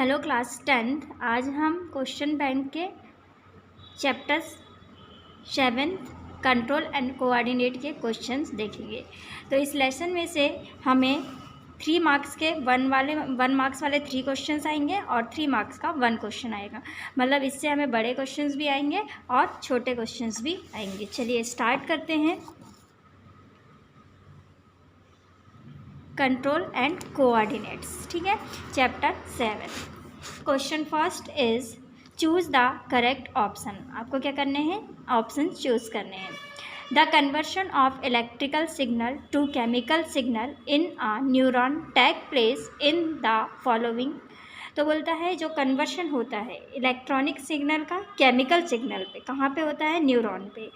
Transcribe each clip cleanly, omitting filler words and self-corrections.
Hello class 10th। आज हम question bank के chapter 7th control and coordinate के क्वेश्चंस देखेंगे। तो इस लेसन में से हमें 3 मार्क्स के 1 मार्क्स वाले 3 क्वेश्चंस आएंगे और 3 मार्क्स का 1 क्वेश्चन आएगा। मतलब इससे हमें बड़े क्वेश्चंस भी आएंगे और छोटे क्वेश्चंस भी आएंगे। चलिए स्टार्ट करते हैं। कंट्रोल एंड कोऑर्डिनेट्स, ठीक है, chapter 7। Question first is choose the correct option. आपको क्या करने हैं? ऑप्शन चूज करने हैं। The conversion of electrical signal to chemical signal in a neuron take place in the following. तो बोलता है जो कन्वर्शन होता है इलेक्ट्रॉनिक सिग्नल का केमिकल सिग्नल पे, कहाँ पे होता है? न्यूरॉन पे।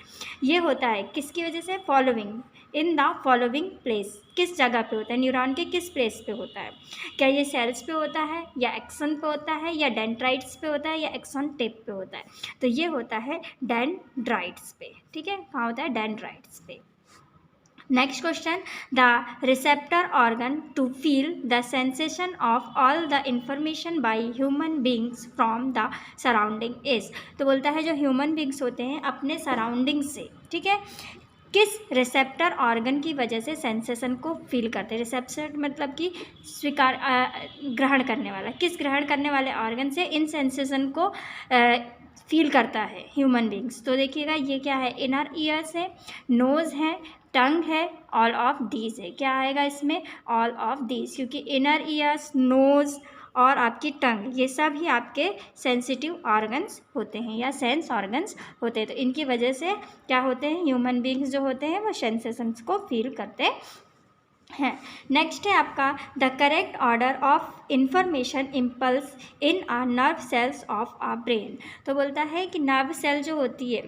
ये होता है किसकी वजह से? Following, in the following place. किस जगह पे होता है? न्यूरॉन के किस प्लेस पे होता है? क्या ये सेल्स पे होता है, या एक्सन पे होता है, या डेंड्राइट्स पे होता है, या एक्सन टिप पे होता है? तो ये होता है डेंड्राइट्स पे, ठीक है। कहाँ होता है? डेंड्राइट्स पे। Next question, the receptor organ to feel the sensation of all the information by human beings from the surrounding is। तो बोलता है जो ह्यूमन बींग्स होते हैं अपने सराउंडिंग से, ठीक है, किस रिसेप्टर ऑर्गन की वजह से सेंसेशन को फील करते हैं? रिसेप्टर मतलब कि स्वीकार ग्रहण करने वाला, किस ग्रहण करने वाले ऑर्गन से इन सेंसेशन को फील करता है ह्यूमन बींग्स? तो देखिएगा ये क्या है? इनर ईयर्स है, नोज़ है, टंग है, ऑल ऑफ दीज है। क्या आएगा इसमें? ऑल ऑफ दीज, क्योंकि इनर ईयर्स, नोज़ और आपकी टंग ये सब ही आपके सेंसिटिव ऑर्गन्स होते हैं या सेंस ऑर्गन्स होते हैं। तो इनकी वजह से क्या होते हैं? ह्यूमन बींग्स जो होते हैं वो सेंसेशंस को फील करते हैं। नेक्स्ट है आपका the correct order of information impulse in a nerve cells of a brain. तो बोलता है कि नर्व सेल जो होती है,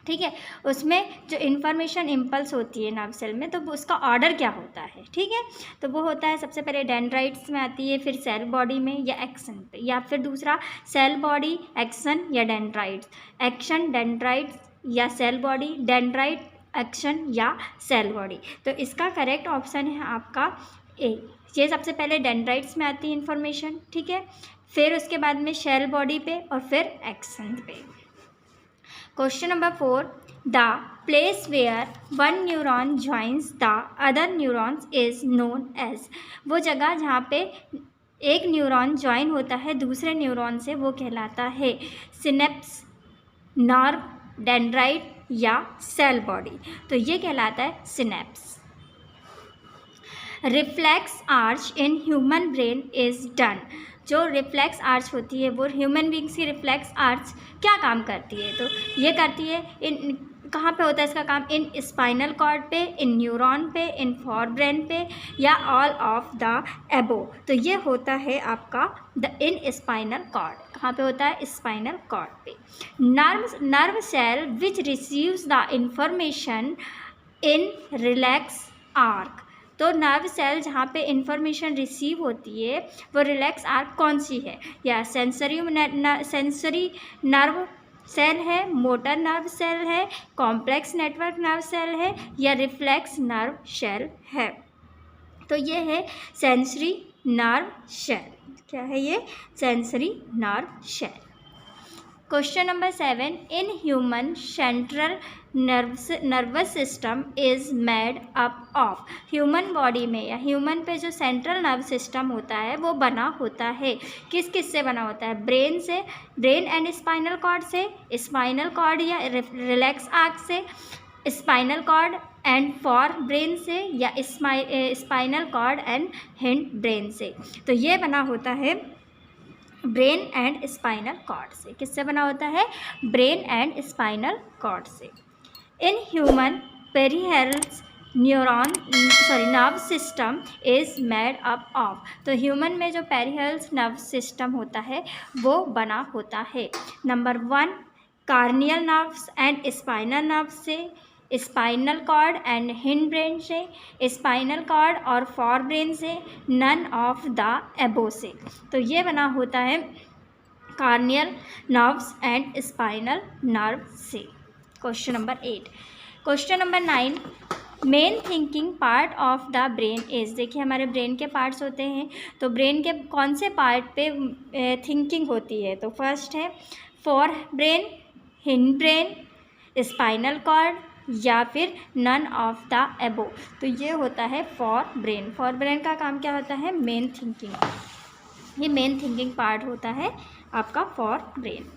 ठीक है, उसमें जो इन्फॉर्मेशन इम्पल्स होती है नर्व सेल में, तो उसका ऑर्डर क्या होता है? ठीक है, तो वो होता है सबसे पहले डेंड्राइट्स में आती है, फिर सेल बॉडी में या एक्सन पे, या फिर दूसरा सेल बॉडी एक्सन या डेंड्राइट्स, एक्शन डेंड्राइट्स या सेल बॉडी, डेंड्राइट एक्शन या सेल बॉडी। तो इसका करेक्ट ऑप्शन है आपका ए। ये सबसे पहले डेंड्राइट्स में आती है इन्फॉर्मेशन, ठीक है, फिर उसके बाद में सेल बॉडी पे और फिर एक्सन पे। Question number 4, the place where one neuron joins the other neurons is known as. वो जगह जहाँ पे एक न्यूरॉन ज्वाइन होता है दूसरे न्यूरॉन से वो कहलाता है सिनेप्स, नर्व, डेंड्राइट या सेल बॉडी। तो ये कहलाता है synapse. Reflex arch in human brain is done. जो रिफ्लेक्स आर्च होती है वो ह्यूमन बींग्स की रिफ्लेक्स आर्च क्या काम करती है? तो ये करती है इन, कहाँ पे होता है इसका काम? इन स्पाइनल कॉर्ड पे, इन न्यूरॉन पे, इन फोरब्रेन पे, या ऑल ऑफ द एबो। तो ये होता है आपका द इन स्पाइनल कॉर्ड। कहाँ पे होता है? स्पाइनल कॉर्ड पे। Nerve cell which receives the information in reflex arc. तो नर्व सेल जहाँ पे इंफॉर्मेशन रिसीव होती है वो रिलैक्स आर्क कौन सी है? या सेंसरी नर्व सेल है, मोटर नर्व सेल है, कॉम्प्लेक्स नेटवर्क नर्व सेल है, या रिफ्लेक्स नर्व सेल है? तो ये है सेंसरी नर्व सेल। क्या है ये? Sensory nerve cell. Question number 7, in human central nervous system is made up of. Human body में या ह्यूमन पे जो सेंट्रल नर्व सिस्टम होता है वो बना होता है किस किस से बना होता है? ब्रेन से, ब्रेन एंड स्पाइनल कॉर्ड से, स्पाइनल कॉर्ड या रिलैक्स आर्क से, spinal cord and for brain से, या spinal cord and hind brain से। तो ये बना होता है ब्रेन एंड स्पाइनल कॉर्ड से। किससे बना होता है? ब्रेन एंड स्पाइनल कॉर्ड से। In human peripherals nerve system is made up of. तो ह्यूमन में जो पेरिहेरल्स नर्व सिस्टम होता है वो बना होता है number 1 cranial nerves and spinal nerve से, spinal cord and hind brain से, स्पाइनल कॉर्ड और फॉर ब्रेन से, नन ऑफ द एबो से। तो ये बना होता है cranial nerves and spinal nerve से। Question number 8। Question number 9, main thinking part of the brain is, देखिए हमारे ब्रेन के पार्ट्स होते हैं, तो ब्रेन के कौन से पार्ट पे थिंकिंग होती है? तो फर्स्ट है forebrain, hindbrain, spinal cord या फिर नन ऑफ द एबो। तो ये होता है फॉर ब्रेन। फॉर ब्रेन का काम क्या होता है? मेन थिंकिंग, ये मेन थिंकिंग पार्ट होता है आपका for brain.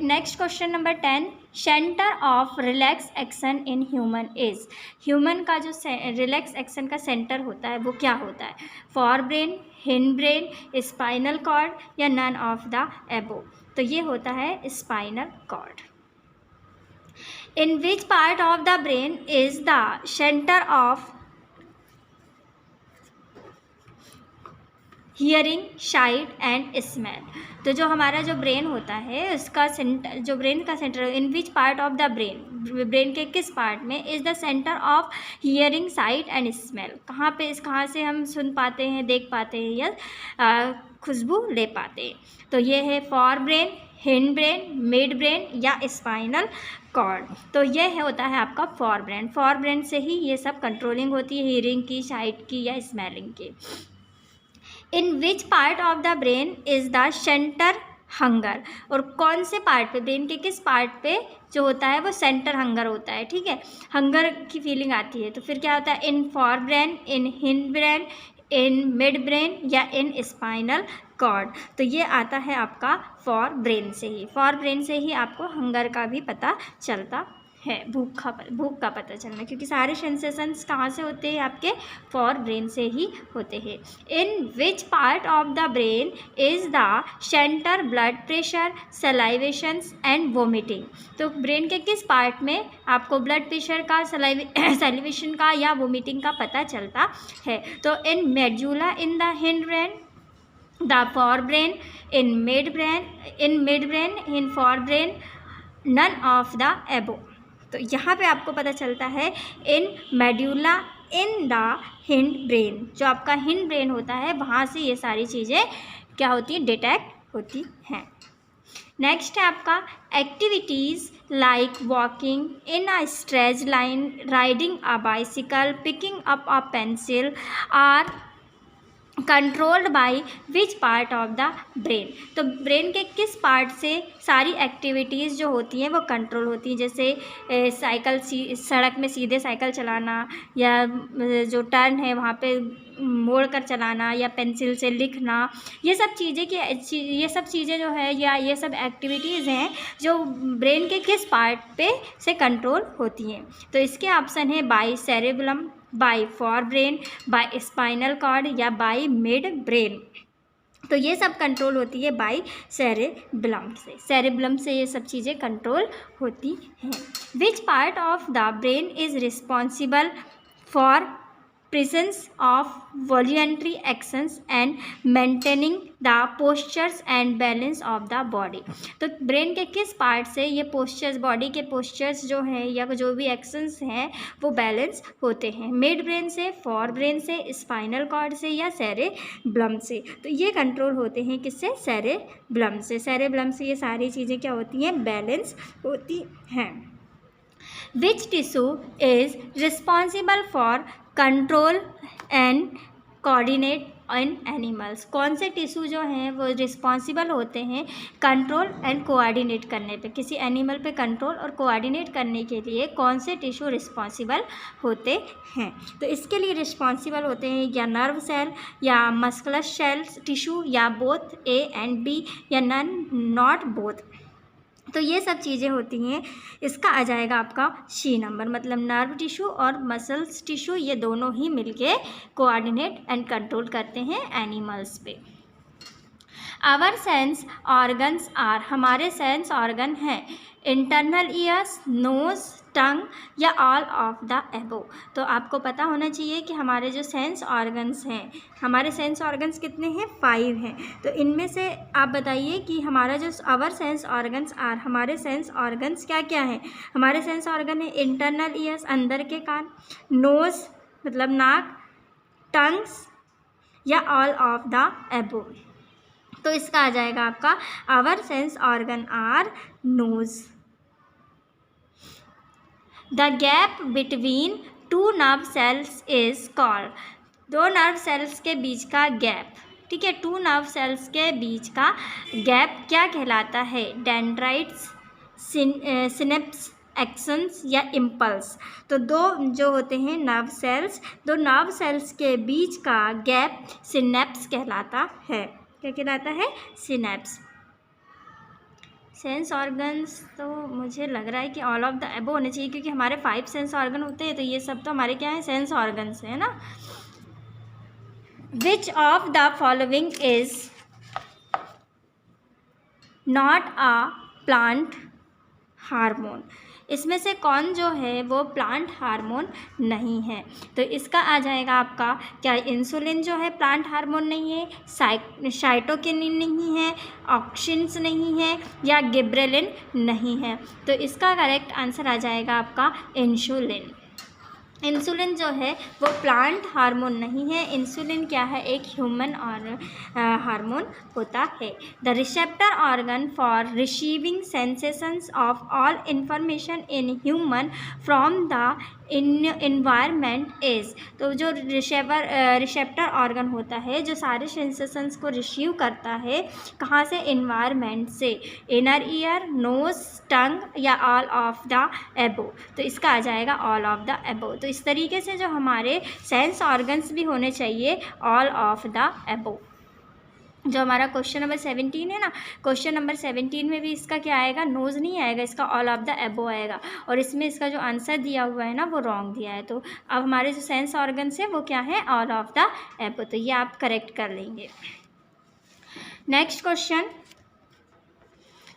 Next question number 10, centre of relax action in human is, human का जो रिलैक्स एक्शन का सेंटर होता है वो क्या होता है? Forebrain, hindbrain, spinal cord या नन ऑफ द एबो। तो ये होता है spinal cord. In which part of the brain is the centre of hearing, sight and smell. तो जो हमारा जो ब्रेन होता है उसका सेंटर, जो ब्रेन का centre, in which part of the brain, brain के किस पार्ट में is the centre of hearing, sight and smell, कहाँ पे, इस कहाँ से हम सुन पाते हैं, देख पाते हैं या खुशबू ले पाते हैं? तो ये है forebrain, hind brain, mid brain या स्पाइनल कॉर्ड। तो ये होता है आपका फॉर ब्रेन। फॉर ब्रेन से ही ये सब कंट्रोलिंग होती है, हियरिंग की, साइट की या स्मेलिंग की। In which part of the brain is the centre hunger, और कौन से पार्ट पे, ब्रेन के किस पार्ट पे जो होता है वो सेंटर हंगर होता है, ठीक है, हंगर की फीलिंग आती है। तो फिर क्या होता है? इन fore brain, in hind brain, in mid brain या इन स्पाइनल कॉर्ड। तो ये आता है आपका फॉर ब्रेन से ही। फॉर ब्रेन से ही आपको हंगर का भी पता चलता है, भूख का पता चलना, क्योंकि सारे सेंसेशंस कहाँ से होते हैं? आपके फॉर ब्रेन से ही होते हैं। In which part of the brain is the centre blood pressure, salivations and vomiting. तो ब्रेन के किस पार्ट में आपको ब्लड प्रेशर का, सलाइवेशन का या वोमिटिंग का पता चलता है? तो in medulla in the hind brain, the fore brain, in mid brain, in fore brain, none of the above. तो यहाँ पे आपको पता चलता है in medulla in the hind brain, जो आपका हिंड ब्रेन होता है वहाँ से ये सारी चीज़ें क्या होती हैं? डिटेक्ट होती हैं। नेक्स्ट है आपका activities like walking in a straight line, riding a bicycle, picking up a pencil are controlled by which part of the brain. तो ब्रेन के किस पार्ट से सारी एक्टिविटीज़ जो होती हैं वो कंट्रोल होती हैं? जैसे साइकिल, सड़क में सीधे साइकिल चलाना, या जो टर्न है वहाँ पे मोड़ कर चलाना, या पेंसिल से लिखना, ये सब चीज़ें जो है, या ये सब एक्टिविटीज़ हैं जो ब्रेन के किस पार्ट पे से कंट्रोल होती हैं? तो इसके ऑप्शन है by cerebellum, by forebrain, by spinal cord या बाई मिड ब्रेन। तो ये सब कंट्रोल होती है बाई सेरेबलम से। सेरेबलम से ये सब चीज़ें कंट्रोल होती हैं। विच part of the brain is responsible for presence of voluntary actions and maintaining the postures and balance of the body। तो ब्रेन के किस पार्ट से ये पोस्चर्स, बॉडी के पोस्चर्स जो हैं या जो भी एक्शंस हैं वो बैलेंस होते हैं? मिड ब्रेन से, फॉर ब्रेन से, स्पाइनल कॉर्ड से या सेरेब्लम से? तो ये कंट्रोल होते हैं किससे? सेरेब्लम से। सेरेब्लम से ये सारी चीज़ें क्या होती हैं? बैलेंस होती हैं। Which tissue is responsible for control and coordinate in animals? कौन से टिश्यू जो हैं वो रिस्पॉन्सिबल होते हैं कंट्रोल एंड कोऑर्डिनेट करने पे? किसी एनिमल पे कंट्रोल और कोऑर्डिनेट करने के लिए कौन से टिश्यू रिस्पॉन्सिबल होते हैं? तो इसके लिए रिस्पॉन्सिबल होते हैं या नर्व सेल, या मस्कुलर सेल्स टिश्यू, या बोथ ए एंड बी, या नन नॉट बोथ। तो ये सब चीज़ें होती हैं। इसका आ जाएगा आपका सी नंबर, मतलब नर्व टिश्यू और मसल्स टिश्यू, ये दोनों ही मिलके कोऑर्डिनेट एंड कंट्रोल करते हैं एनिमल्स पे। आवर सेंस ऑर्गन्स आर, हमारे सेंस ऑर्गन हैं इंटरनल ईयर्स, नोज, टंग या ऑल ऑफ द एबो। तो आपको पता होना चाहिए कि हमारे जो सेंस ऑर्गन्स हैं, हमारे सेंस ऑर्गन्स कितने हैं? 5 हैं। तो इनमें से आप बताइए कि हमारा जो आवर सेंस ऑर्गन्स आर, हमारे सेंस ऑर्गन्स क्या क्या हैं? हमारे सेंस ऑर्गन है इंटरनल ईयर्स, अंदर के कान, नोज मतलब नाक, टंग्स या ऑल ऑफ द एबो। तो इसका आ जाएगा आपका our sense organ are nose. The gap between two nerve cells is called, दो नर्व सेल्स के बीच का गैप, ठीक है, टू नर्व सेल्स के बीच का गैप क्या कहलाता है? डेंड्राइट्स, सिनेप्स, एक्सन्स या इम्पल्स। तो दो जो होते हैं नर्व सेल्स, दो नर्व सेल्स के बीच का गैप सिनेप्स कहलाता है। क्या कहलाता है? सिनेप्स। सेंस ऑर्गन्स तो मुझे लग रहा है कि ऑल ऑफ द अबव होने चाहिए, क्योंकि हमारे 5 सेंस ऑर्गन होते हैं, तो ये सब तो हमारे क्या है? सेंस ऑर्गन्स है ना। विच of the following is not a plant hormone, इसमें से कौन जो है वो प्लांट हार्मोन नहीं है? तो इसका आ जाएगा आपका, क्या इंसुलिन जो है प्लांट हार्मोन नहीं है, साइटोकिनिन नहीं है, ऑक्सिन्स नहीं है, या गिब्रेलिन नहीं है? तो इसका करेक्ट आंसर आ जाएगा आपका इंसुलिन। इंसुलिन जो है वो प्लांट हार्मोन नहीं है। इंसुलिन क्या है? एक ह्यूमन और हार्मोन होता है। The receptor organ for receiving sensations of all information in human from the environment is, तो जो रिसेप्टर ऑर्गन होता है जो सारे सेंसेशंस को रिसीव करता है, कहाँ से? इन्वायरमेंट से। इनर ईयर, नोज, टंग या ऑल ऑफ द एबो? तो इसका आ जाएगा ऑल ऑफ द एबो। तो इस तरीके से जो हमारे सेंस ऑर्गन्स भी होने चाहिए ऑल ऑफ द एबो। जो हमारा क्वेश्चन नंबर 17 है ना, क्वेश्चन नंबर 17 में भी इसका क्या आएगा? नोज़ नहीं आएगा, इसका ऑल ऑफ द एबो आएगा, और इसमें इसका जो आंसर दिया हुआ है ना वो रॉन्ग दिया है। तो अब हमारे जो सेंस ऑर्गन्स है वो क्या है? All of the above. तो ये आप करेक्ट कर लेंगे। Next question,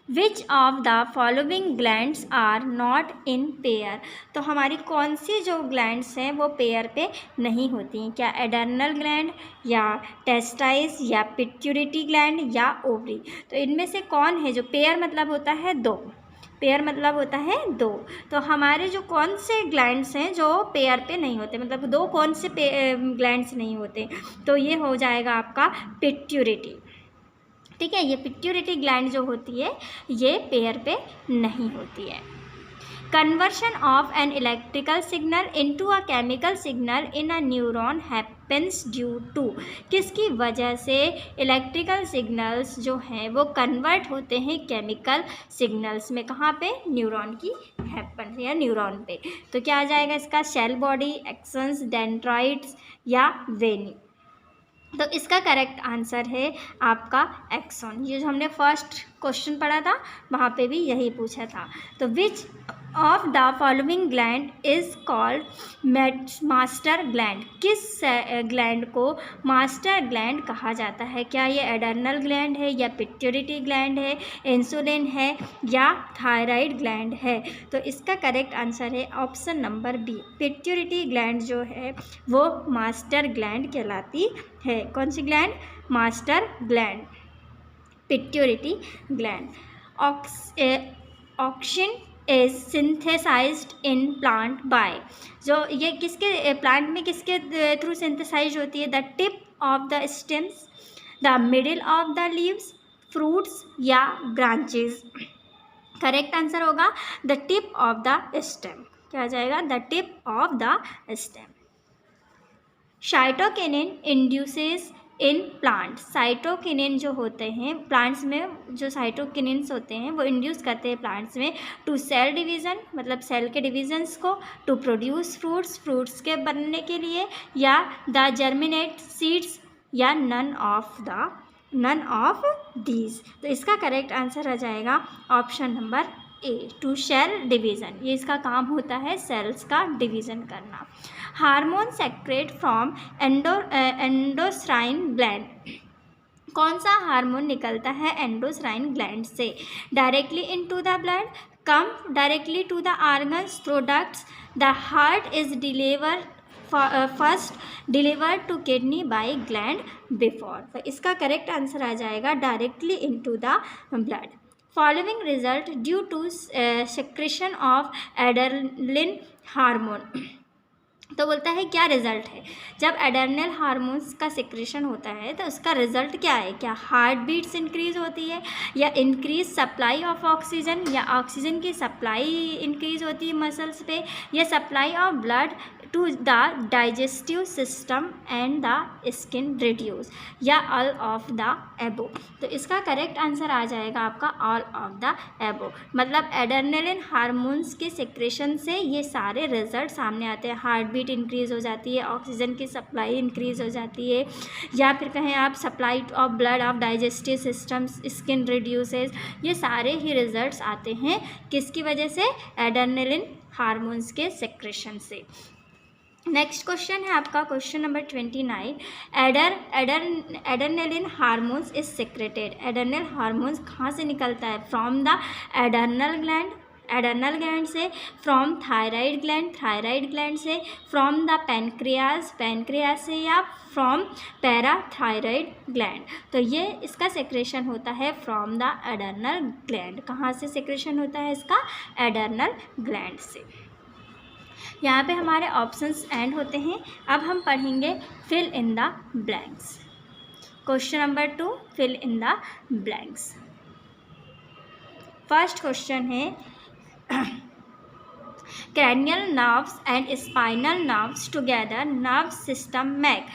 which of the following glands are not in pair, तो हमारी कौन सी जो ग्लैंड्स हैं वो पेयर पे नहीं होती हैं? क्या एडर्नल ग्लैंड, या टेस्टाइस, या पिट्यूटरी ग्लैंड, या ओवरी? तो इनमें से कौन है जो पेयर मतलब होता है दो, पेयर मतलब होता है दो। तो हमारे जो कौन से ग्लैंड्स हैं जो पेयर पे नहीं होते, मतलब दो कौन से ग्लैंड्स नहीं होते? तो ये हो जाएगा आपका पिट्यूटरी, ठीक है। ये पिट्यूटरी ग्लैंड जो होती है ये पेयर पे नहीं होती है। Conversion of an electrical signal into a chemical signal in a neuron happens due to, किसकी वजह से इलेक्ट्रिकल सिग्नल्स जो हैं वो कन्वर्ट होते हैं केमिकल सिग्नल्स में? कहाँ पे? न्यूरॉन की हैपन या न्यूरॉन पे। तो क्या आ जाएगा इसका? सेल बॉडी, एक्सन्स, डेंड्राइट्स या वेनी? तो इसका करेक्ट आंसर है आपका एक्सॉन। ये जो हमने फर्स्ट क्वेश्चन पढ़ा था वहाँ पे भी यही पूछा था। तो विच of the following gland is called master gland, किस ग्लैंड को मास्टर ग्लैंड कहा जाता है? क्या ये एडर्नल ग्लैंड है, या पिट्यूटरी ग्लैंड है, इंसुलिन है, या थायराइड ग्लैंड है? तो इसका करेक्ट आंसर है option number B, pituitary gland जो है वो मास्टर ग्लैंड कहलाती है। कौन सी gland? Master gland, pituitary gland. Auxin is synthesised in plant by, जो ये किसके प्लांट में किसके थ्रू सिंथेसाइज होती है? The tip of the stems, the middle of the leaves, fruits या ब्रांचेस? करेक्ट आंसर होगा the tip of the stem. क्या आ जाएगा? The tip of the stem. Cytokinin induces in plant, cytokinin जो होते हैं प्लांट्स में, जो साइटोकिनिन्स होते हैं वो इंड्यूस करते हैं प्लांट्स में टू सेल डिवीज़न, मतलब सेल के डिवीजन्स को, टू प्रोड्यूस फ्रूट्स, फ्रूट्स के बनने के लिए, या द जर्मिनेट सीड्स, या नन ऑफ दीज? तो इसका करेक्ट आंसर आ जाएगा option number A, to cell division. ये इसका काम होता है सेल्स का डिवीज़न करना। Hormone secrete from endocrine gland, कौन सा हार्मोन निकलता है एंडोक्राइन ग्लैंड से? Directly into the blood, come directly to the organs, products, the heart is delivered to kidney by gland before? तो इसका करेक्ट आंसर आ जाएगा directly into the blood. Following result due to secretion of adrenaline hormone, तो बोलता है क्या result है जब एड्रेनल हार्मोन्स का सिक्रेशन होता है, तो उसका रिजल्ट क्या है? क्या हार्ट बीट्स इंक्रीज होती है, या इंक्रीज सप्लाई ऑफ ऑक्सीजन, या ऑक्सीजन की सप्लाई इंक्रीज होती है मसल्स पे, या supply of blood to the digestive system and the skin reduce, या ऑल ऑफ द एबो। तो इसका करेक्ट आंसर आ जाएगा आपका ऑल ऑफ द एबो। मतलब एड्रेनलिन हार्मोन्स के सेक्रेशन से ये सारे रिजल्ट सामने आते हैं। हार्ट बीट इंक्रीज़ हो जाती है, ऑक्सीजन की सप्लाई इंक्रीज़ हो जाती है, या फिर कहें आप supply of blood of digestive systems, skin reduces, ये सारे ही रिजल्ट्स आते हैं किसकी वजह से? एड्रेनलिन हार्मोन्स के सेक्रेशन से। नेक्स्ट क्वेश्चन है आपका question number 29। Adrenaline hormones is secreted. Adrenal hormones कहाँ से निकलता है? From the adrenal gland, adrenal gland से, from thyroid gland, thyroid gland से, फ्रॉम द पैनक्रियाज, पैनक्रियाज से, या फ्रॉम पैराथायराइड ग्लैंड। तो ये इसका सेक्रेशन होता है फ्रॉम द एड्रेनल ग्लैंड। कहाँ से सेक्रेशन होता है इसका? एड्रेनल ग्लैंड से। यहाँ पे हमारे ऑप्शंस एंड होते हैं। अब हम पढ़ेंगे fill in the blanks. Question number 2, fill in the blanks. First question है cranial nerves and spinal nerves together nerve system make।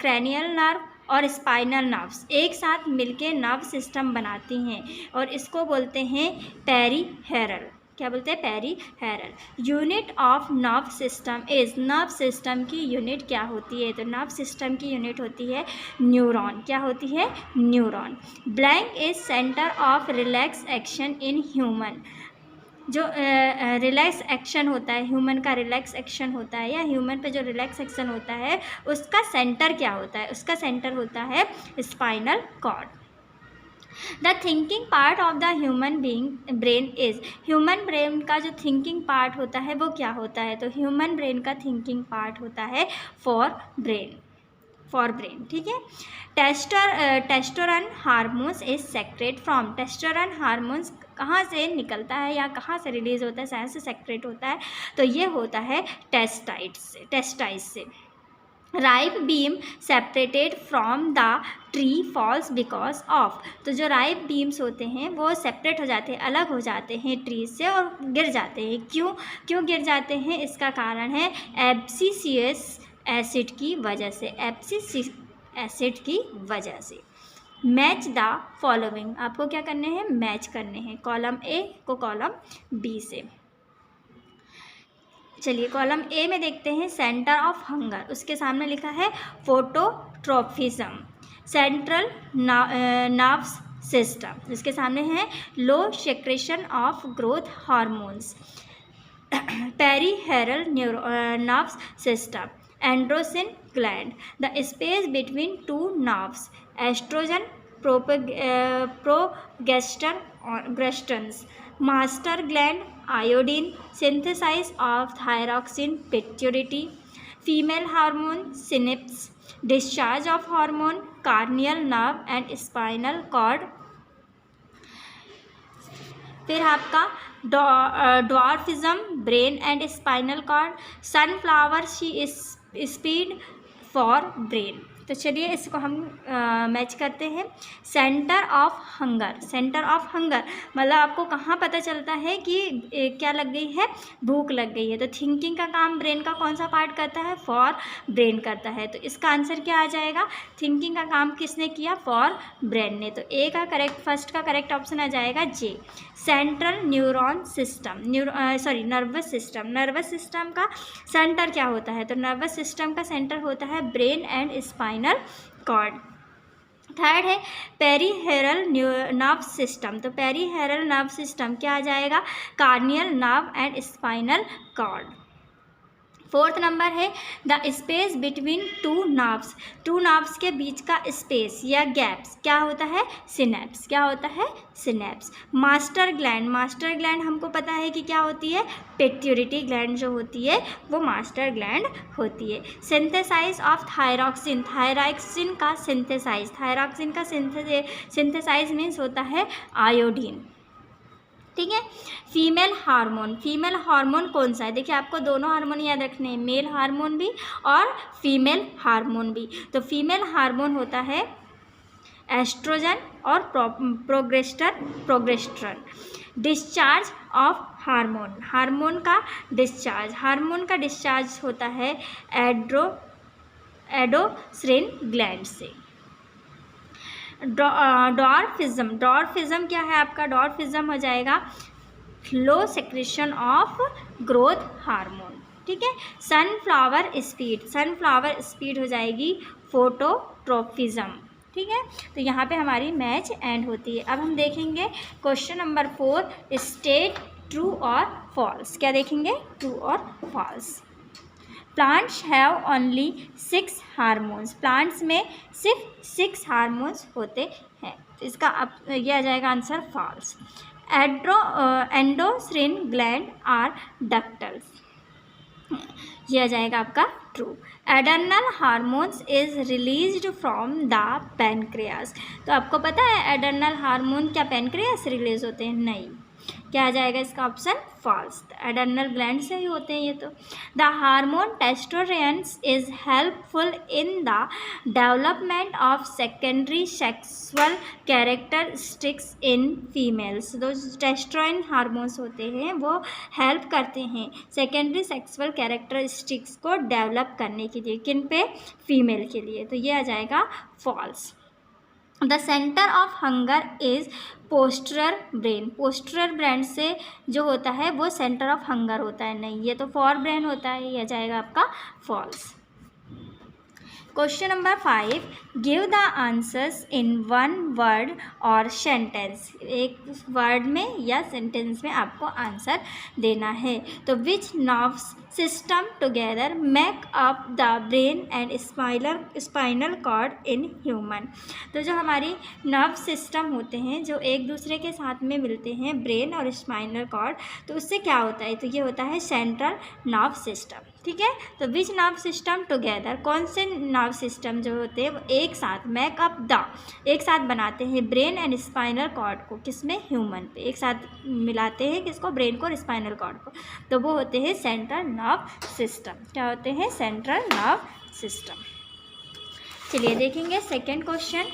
cranial nerve और स्पाइनल नर्व्स एक साथ मिलके नर्व सिस्टम बनाती हैं और इसको बोलते हैं पेरीहेरल। क्या बोलते हैं? Peripheral. Unit of nerve system is. Nerve system की यूनिट क्या होती है? तो नर्व सिस्टम की यूनिट होती है न्यूरॉन। क्या होती है? Neuron. Blank is centre of relax action in human. जो रिलैक्स एक्शन होता है, ह्यूमन का रिलैक्स एक्शन होता है, या ह्यूमन पे जो रिलैक्स एक्शन होता है उसका सेंटर क्या होता है? उसका सेंटर होता है spinal cord. The thinking part of the human being brain is. Human brain का जो थिंकिंग पार्ट होता है वो क्या होता है? तो ह्यूमन ब्रेन का थिंकिंग पार्ट होता है फॉर ब्रेन। ठीक है। Testosterone hormones is secrete from. Testosterone hormones कहाँ से निकलता है या कहाँ से रिलीज होता है, साइंस से सेक्रेट होता है? तो ये होता है टेस्टाइस से। Ripe bean separated from the tree falls because of. तो जो राइप बीम्स होते हैं वो सेपरेट हो जाते हैं, अलग हो जाते हैं ट्री से और गिर जाते हैं। क्यों गिर जाते हैं? इसका कारण है एब्सिसियस एसिड की वजह से। एब्सिसिक एसिड की वजह से। Match the following. आपको क्या करने हैं? मैच करने हैं कॉलम ए को कॉलम बी से। चलिए कॉलम ए में देखते हैं सेंटर ऑफ हंगर। उसके सामने लिखा है फोटोट्रोफिज्म। Central nerves system. इसके सामने है low secretion of growth hormones. Peripheral nerves system. Endocrine gland. The space between two nerves. Oestrogen, progesterones. Master gland. Iodine. Synthesise of thyroxine, pituitary. Female hormone synapse. Discharge of hormone, cranial nerve and spinal cord. फिर आपका dwarfism, brain and spinal cord. Sunflower speed fore brain. तो चलिए इसको हम match करते हैं। Centre of hunger. Centre of hunger मतलब आपको कहाँ पता चलता है कि क्या लग गई है? भूख लग गई है। तो थिंकिंग का काम ब्रेन का कौन सा पार्ट करता है? फॉर ब्रेन करता है। तो इसका आंसर क्या आ जाएगा? थिंकिंग का काम किसने किया? फॉर ब्रेन ने। तो ए का करेक्ट, फर्स्ट का करेक्ट ऑप्शन आ जाएगा J. Central neuron system. Nervous system. Nervous system का सेंटर क्या होता है? तो नर्वस सिस्टम का सेंटर होता है brain and spinal cord. Third है पेरीहेरल नर्व सिस्टम। तो पेरीहेरल नर्व सिस्टम क्या आ जाएगा? Cranial nerve and spinal cord. Fourth number है the space between two nerves. Two nerves के बीच का स्पेस या गैप्स क्या होता है? सिनेप्स। क्या होता है? Synapse. Master gland. Master gland हमको पता है कि क्या होती है? पिट्यूटरी ग्लैंड जो होती है वो मास्टर ग्लैंड होती है। Synthesise of thyroxine. थायरॉक्सिन का सिंथेसाइज। थायरॉक्सिन का सिंथेसाइज मीन्स होता है आयोडीन। ठीक है। Female hormone. फीमेल हार्मोन कौन सा है? देखिए आपको दोनों हार्मोन याद रखने हैं, मेल हार्मोन भी और फीमेल हार्मोन भी। तो फीमेल हार्मोन होता है एस्ट्रोजन और प्रोजेस्टेरॉन। डिस्चार्ज ऑफ हार्मोन का डिस्चार्ज होता है एंडोक्राइन ग्लैंड से। डॉर्फिज्म क्या है आपका? डॉर्फिज्म हो जाएगा लो सेक्रेशन ऑफ ग्रोथ हार्मोन, ठीक है। सनफ्लावर स्पीड हो जाएगी फोटोट्रोपिज्म, ठीक है। तो यहाँ पे हमारी मैच एंड होती है। अब हम देखेंगे क्वेश्चन नंबर 4, स्टेट ट्रू और फॉल्स। क्या देखेंगे? ट्रू और false. Plants have only 6 hormones. Plants में सिर्फ 6 हार्मोन्स होते हैं, तो इसका अब यह आ जाएगा answer false. Endocrine gland are ductless, यह आ जाएगा आपका true. Adrenal hormones is released from the pancreas. तो आपको पता है एडर्नल हार्मोन क्या पैनक्रियास से रिलीज होते हैं? नहीं। क्या आ जाएगा इसका ऑप्शन? फॉल्स। एडर्नल ग्लैंड से ही होते हैं ये तो। The hormone testosterone is helpful in the development of secondary sexual characteristics in females. तो टेस्टोस्टेरोन हार्मोन्स होते हैं वो हेल्प करते हैं सेकेंडरी सेक्सुअल कैरेक्टरिस्टिक्स को डेवलप करने के लिए। किन पे? फीमेल के लिए। तो ये आ जाएगा false. The centre of hunger is posterior brain से जो होता है वो सेंटर ऑफ हंगर होता है। नहीं, ये तो फॉर ब्रेन होता है, यह जाएगा आपका false. Question number 5, give the answers in 1 word और सेंटेंस। एक वर्ड में या सेंटेंस में आपको आंसर देना है। तो which nerves system together make up the brain and spinal cord in human. तो जो हमारी नर्व सिस्टम होते हैं जो एक दूसरे के साथ में मिलते हैं, ब्रेन और स्पाइनल कॉर्ड, तो उससे क्या होता है? तो ये होता है सेंट्रल नर्व सिस्टम, ठीक है। तो विच नर्व सिस्टम टुगेदर, कौन से नर्व सिस्टम जो होते हैं वो एक साथ एक साथ बनाते हैं ब्रेन एंड स्पाइनल कॉर्ड को। किसमें? ह्यूमन पे एक साथ मिलाते हैं किसको? ब्रेन को और स्पाइनल कॉर्ड को। तो वो होते हैं सेंट्रल नर्व सिस्टम। क्या होते हैं? Central nerve system. चलिए देखेंगे सेकेंड क्वेश्चन।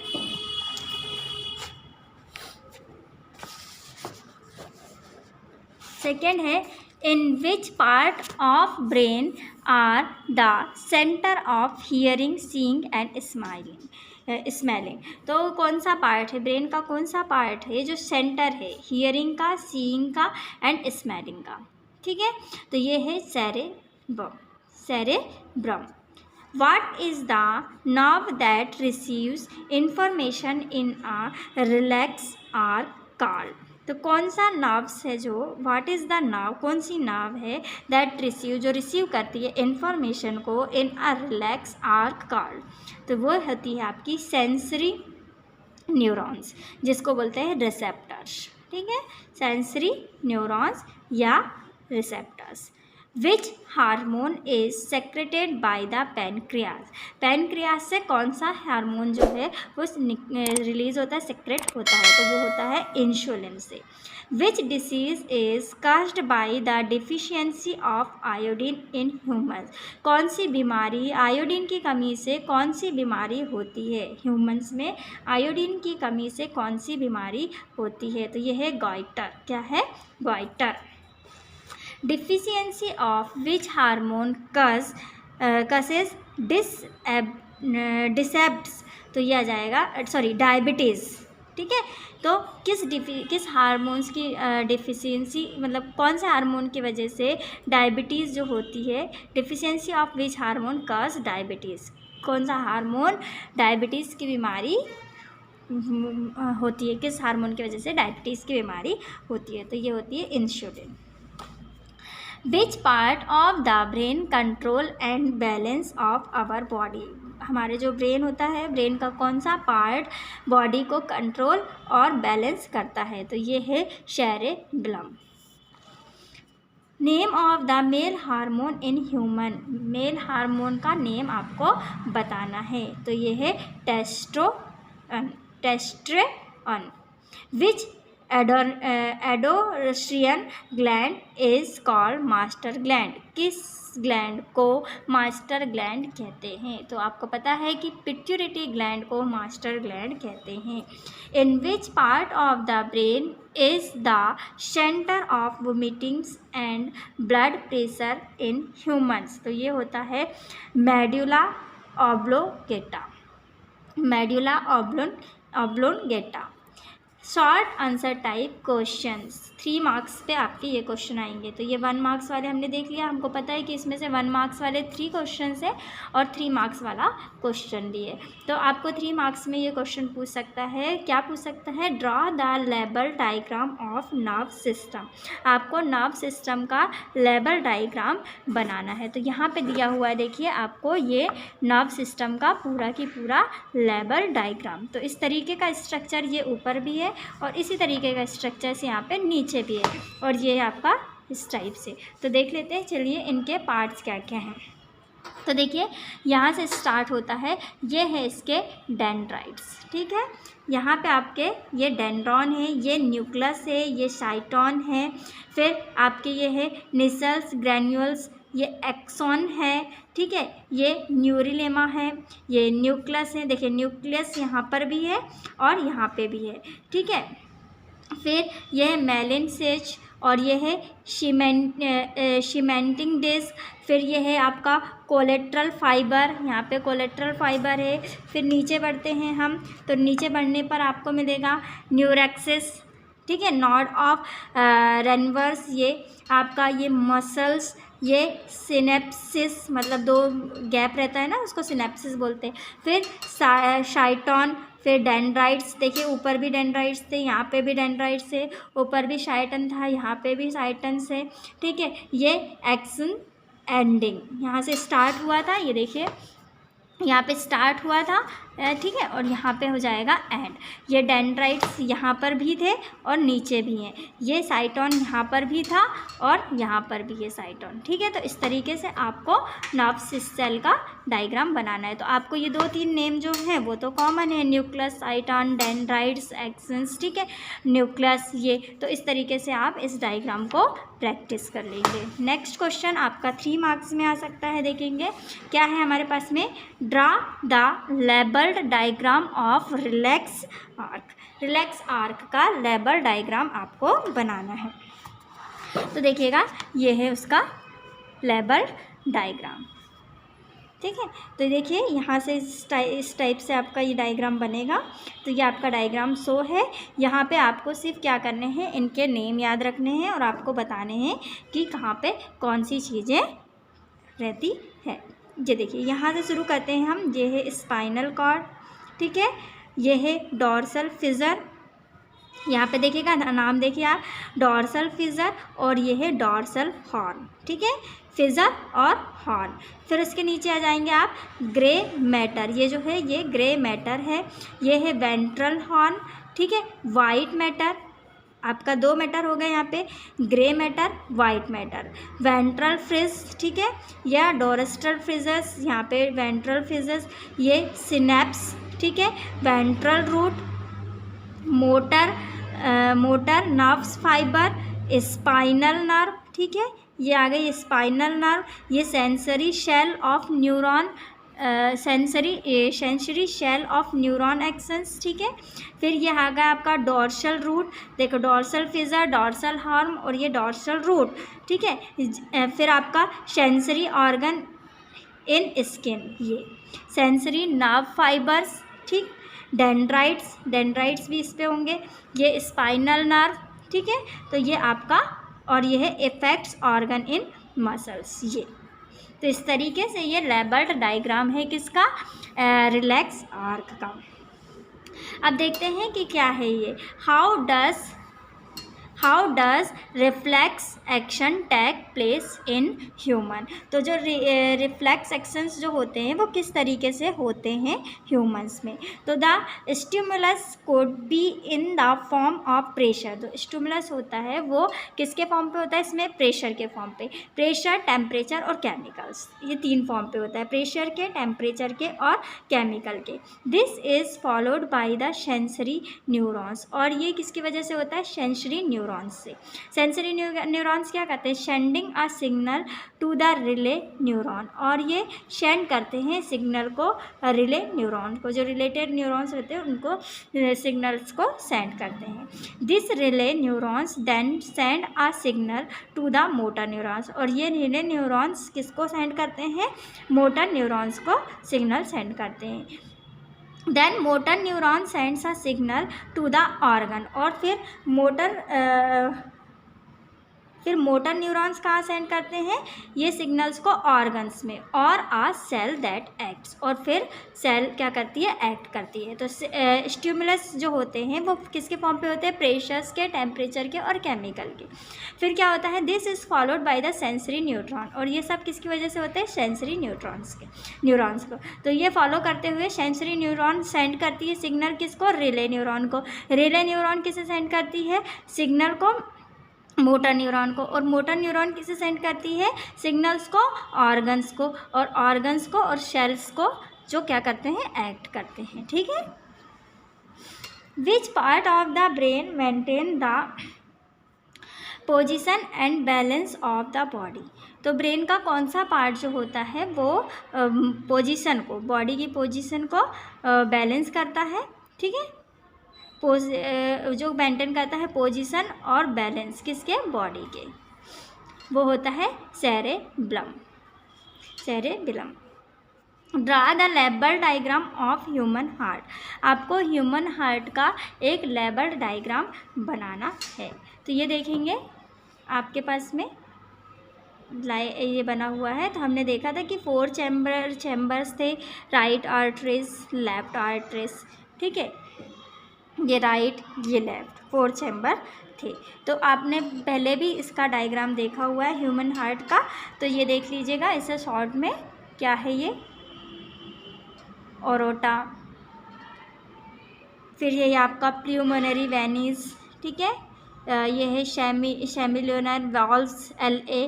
सेकेंड है in which part of brain are the centre of hearing, seeing and smelling. तो कौन सा पार्ट है ब्रेन का? कौन सा पार्ट है जो सेंटर है हियरिंग का, सीइंग का एंड स्मेलिंग का? ठीक है, तो ये है cerebrum. What is the nerve that receives information in a relax or called? तो कौन सा नर्व्स है जो, व्हाट इज़ द नर्व, कौन सी नर्व है दैट रिसीव, जो रिसीव करती है इन्फॉर्मेशन को इन अ रिलैक्स आर कॉल्ड? तो वो होती है आपकी सेंसरी न्यूरॉन्स, जिसको बोलते हैं रिसेप्टर्स, ठीक है, सेंसरी न्यूरॉन्स या receptors. Which hormone is secreted by the pancreas? Pancreas से कौन सा हार्मोन जो है वो रिलीज होता है, सेक्रेट होता है? तो वो होता है इंसुलिन से। Which disease is caused by the deficiency of iodine in humans? कौन सी बीमारी, आयोडीन की कमी से कौन सी बीमारी होती है ह्यूमन्स में? आयोडीन की कमी से कौन सी बीमारी होती है? तो ये है गॉइटर। क्या है? Goitre. Deficiency of which hormone causes defects? तो ये आ जाएगा डायबिटीज़, ठीक है। तो किस हार्मोन्स की डिफिशियंसी, मतलब कौन से हार्मोन की वजह से डायबिटीज़ जो होती है? Deficiency of which hormone cause diabetes? कौन सा हार्मोन डायबिटीज़ की बीमारी होती है? किस हार्मोन की वजह से डायबिटीज़ की बीमारी होती है? तो ये होती है insulin. Which part of the brain control and balance of our body? हमारे जो ब्रेन होता है, ब्रेन का कौन सा पार्ट बॉडी को कंट्रोल और बैलेंस करता है? तो ये है cerebrum. Name of the male hormone in human. Male hormone का नेम आपको बताना है। तो ये है टेस्टोस्टेरोन। विच एडोस्ट्रियन gland is called master gland. किस ग्लैंड को मास्टर ग्लैंड कहते हैं? तो आपको पता है कि पिट्यूटरी ग्लैंड को मास्टर ग्लैंड कहते हैं। In which part of the brain is the centre of vomitings and blood pressure in humans? तो ये होता है medulla oblongata, medulla oblongata. Short answer type questions 3 marks पे आपके ये क्वेश्चन आएंगे। तो ये 1 मार्क्स वाले हमने देख लिया। हमको पता है कि इसमें से 1 मार्क्स वाले 3 क्वेश्चन है और 3 मार्क्स वाला क्वेश्चन भी है। तो आपको 3 मार्क्स में ये क्वेश्चन पूछ सकता है, क्या पूछ सकता है? Draw the label diagram of nerve system. आपको नर्व सिस्टम का लेबल डायग्राम बनाना है। तो यहाँ पे दिया हुआ है, देखिए आपको ये नर्व सिस्टम का पूरा की पूरा लेबल डायग्राम। तो इस तरीके का स्ट्रक्चर ये ऊपर भी है और इसी तरीके का स्ट्रक्चर से यहाँ पे नीचे भी है और ये आपका इस टाइप से। तो देख लेते हैं, चलिए इनके पार्ट्स क्या क्या हैं। तो देखिए यहाँ से स्टार्ट होता है, ये है इसके डेंड्राइट्स, ठीक है। यहाँ पे आपके ये डेंड्रॉन है, ये न्यूक्लियस है, ये साइटोन है, फिर आपके ये है निसल्स ग्रैन्यूल्स, ये एक्सॉन है, ठीक है, ये न्यूरिलेमा है, ये न्यूक्लियस है। देखिए न्यूक्लियस यहाँ पर भी है और यहाँ पे भी है, ठीक है। फिर यह है मेलिन सेच और यह है सीमेंटिंग डिस्क। फिर यह है आपका कोलेट्रल फाइबर, यहाँ पे कोलेट्रल फाइबर है। फिर नीचे बढ़ते हैं हम, तो नीचे बढ़ने पर आपको मिलेगा न्यूरेक्सिस, ठीक है, नॉड ऑफ रेनवर्स, ये आपका ये मसल्स, ये सिनेप्सिस, मतलब 2 गैप रहता है ना, उसको सिनेप्सिस बोलते हैं। फिर साइटोन, फिर डेंड्राइट्स, देखिए ऊपर भी डेंड्राइट्स थे, यहाँ पे भी डेंड्राइट्स है, ऊपर भी साइटन था, यहाँ पे भी साइटन है, ठीक है। ये एक्सन एंडिंग यहाँ से स्टार्ट हुआ था, ये देखिए यहाँ पे स्टार्ट हुआ था, ठीक है, और यहाँ पे हो जाएगा एंड। ये डेंड्राइट्स यहाँ पर भी थे और नीचे भी हैं। ये साइटोन यहाँ पर भी था और यहाँ पर भी ये साइटोन, ठीक है। तो इस तरीके से आपको नर्व सेल का डायग्राम बनाना है। तो आपको ये 2-3 नेम जो हैं वो तो कॉमन है, न्यूक्लियस, साइटोन, डेंड्राइट्स, एक्सन्स, ठीक है, न्यूक्लियस ये। तो इस तरीके से आप इस डायग्राम को प्रैक्टिस कर लेंगे। नेक्स्ट क्वेश्चन आपका 3 मार्क्स में आ सकता है। देखेंगे क्या है हमारे पास में, draw the labelled diagram of relax arc. Relax arc का लेबल डायग्राम आपको बनाना है। तो देखिएगा ये है उसका लेबल डायग्राम, ठीक है। तो देखिए यहाँ से इस टाइप से आपका ये डायग्राम बनेगा। तो ये आपका डायग्राम शो है। यहाँ पे आपको सिर्फ क्या करने हैं, इनके नेम याद रखने हैं और आपको बताने हैं कि कहाँ पे कौन सी चीज़ें रहती है। ये देखिए यहाँ से शुरू करते हैं हम। ये है स्पाइनल कॉर्ड, ठीक है, ये है डॉर्सल फिजर, यहाँ पे देखिएगा नाम देखिए आप, डॉर्सल फिजर, और ये है डॉर्सल हॉर्न, ठीक है, फिजर और हॉर्न। फिर उसके नीचे आ जाएंगे आप, ग्रे मैटर, ये जो है ये ग्रे मैटर है। ये है वेंट्रल हॉर्न, ठीक है, वाइट मैटर, आपका 2 मैटर हो गए यहाँ पे, grey matter, white matter, ventral fridge, ठीक है, या डोरस्ट्रल फ्रिजस, यहाँ पे वेंट्रल फ्रिजस, ये सिनेप्स, ठीक है, ventral root, motor nerves fibre, spinal nerve, ठीक है, ये आ गई स्पाइनल नर्व, ये sensory cell of neuron, sensory cell of neuron axons, ठीक है। फिर ये आ गया आपका डॉर्सल रूट, देखो डॉर्सल फिजर, डॉर्सल हॉर्न और ये डॉर्सल रूट, ठीक है। फिर आपका सेंसरी ऑर्गन इन स्किन, ये सेंसरी नर्व फाइबर्स, ठीक, डेंड्राइट्स भी इस पे होंगे, ये स्पाइनल नर्व, ठीक है। तो ये आपका, और ये है इफेक्ट्स ऑर्गन इन मसल्स, ये। तो इस तरीके से ये लेबल्ड डायग्राम है किसका, रिलैक्स आर्क का। अब देखते हैं कि क्या है ये, how does how does reflex action take place in human. तो जो रिफ्लेक्स एक्शंस जो होते हैं वो किस तरीके से होते हैं ह्यूमंस में। तो the stimulus code be in the form of pressure. तो स्टिमुलस होता है वो किसके फॉर्म पे होता है, इसमें प्रेशर के फॉर्म पे। प्रेशर, टेम्परेचर और केमिकल्स, ये 3 फॉर्म पे होता है, प्रेशर के, टेम्परेचर के और केमिकल के। This is followed by the sensory neurons. और ये किसकी वजह से होता है, सेंसरी न्यूरॉन्स से। सेंसरी न्यूरॉन्स क्या करते हैं, sending a signal to the relay neuron. और ये सेंड करते हैं सिग्नल को रिले न्यूरॉन को, जो रिलेटेड न्यूरॉन्स रहते हैं उनको सिग्नल्स को सेंड करते हैं। This relay neurons then send a signal to the motor neurons. और ये रिले न्यूरॉन्स किसको सेंड करते हैं, मोटर न्यूरॉन्स को सिग्नल सेंड करते हैं। Then motor neuron sends a signal to the organ. और फिर मोटर न्यूरॉन्स कहाँ सेंड करते हैं, ये सिग्नल्स को ऑर्गन्स में, और आ सेल दैट एक्ट्स। और फिर सेल क्या करती है, एक्ट करती है। तो स्टिमुलस जो होते हैं वो किसके फॉर्म पे होते हैं, प्रेशर्स के, टेम्परेचर के और केमिकल के। फिर क्या होता है, this is followed by the sensory neutron. और ये सब किसकी वजह से होते हैं, सेंसरी न्यूरॉन्स को। तो ये फॉलो करते हुए सेंसरी न्यूरॉन सेंड करती है सिग्नल किसको, रिले न्यूरॉन को। रिले न्यूरॉन किसे सेंड करती है, सिग्नल को मोटर न्यूरॉन को। और मोटर न्यूरॉन किसे सेंड करती है, सिग्नल्स को ऑर्गन्स को, और ऑर्गन्स को और सेल्स को, जो क्या करते हैं, एक्ट करते हैं। ठीक है। विच part of the brain maintain the position and balance of the body. तो ब्रेन का कौन सा पार्ट जो होता है वो पोजीशन को, बॉडी की पोजीशन को बैलेंस करता है। ठीक है, जो मेंटेन करता है पोजीशन और बैलेंस किसके, बॉडी के, वो होता है cerebrum. Draw the label diagram of human heart. आपको ह्यूमन हार्ट का एक लेबल डायग्राम बनाना है। तो ये देखेंगे आपके पास में ये बना हुआ है। तो हमने देखा था कि 4 चैम्बर्स थे, राइट आर्टरीज, लेफ्ट आर्टरीज। ठीक है, ये राइट, ये लेफ्ट, 4 चैम्बर थे। तो आपने पहले भी इसका डायग्राम देखा हुआ है ह्यूमन हार्ट का। तो ये देख लीजिएगा, इसे शॉर्ट में क्या है, ये ओरोटा, फिर ये आपका प्ल्यूमोनरी वेन्स। ठीक है, ये है शेमिल्यूनर वाल्व्स, LA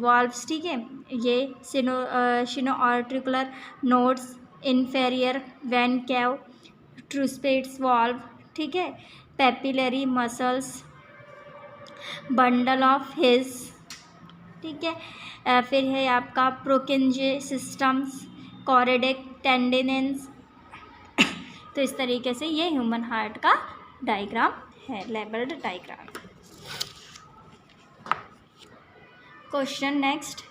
वाल्व्स। ठीक है, ये sino articular nodes, inferior vena cava, tricuspid valve. ठीक है, papillary muscles, bundle of His. ठीक है, फिर है आपका प्रोकिंजे सिस्टम्स, कॉरेडिक टेंडिनेंस। तो इस तरीके से ये ह्यूमन हार्ट का डायग्राम है, labelled diagram. Question next,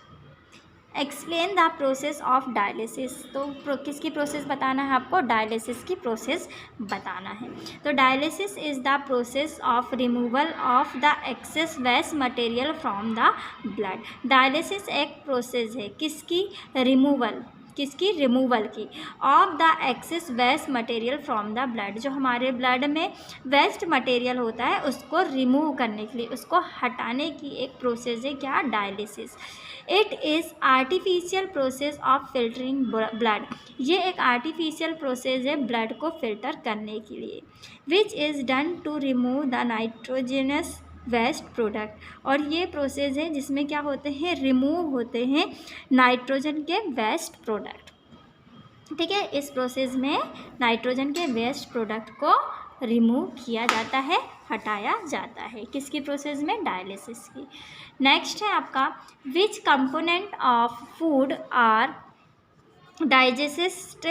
explain the process of dialysis. तो किसकी प्रोसेस बताना है आपको, डायलिसिस की प्रोसेस बताना है। तो dialysis is the process of removal of the excess waste material from the blood. Dialysis एक प्रोसेस है किसकी, रिमूवल की, of the excess waste material from the blood. जो हमारे ब्लड में वेस्ट मटेरियल होता है उसको रिमूव करने के लिए, उसको हटाने की एक प्रोसेस है क्या, dialysis. It is artificial process of filtering blood. ये एक आर्टिफिशियल प्रोसेस है ब्लड को फिल्टर करने के लिए। Which is done to remove the nitrogenous waste product. और ये प्रोसेस है जिसमें क्या होते हैं, रिमूव होते हैं नाइट्रोजन के वेस्ट प्रोडक्ट। ठीक है, इस प्रोसेस में नाइट्रोजन के वेस्ट प्रोडक्ट को रिमूव किया जाता है, हटाया जाता है। किसकी प्रोसेस में, डायलिसिस की। नेक्स्ट है आपका, which component of food are digest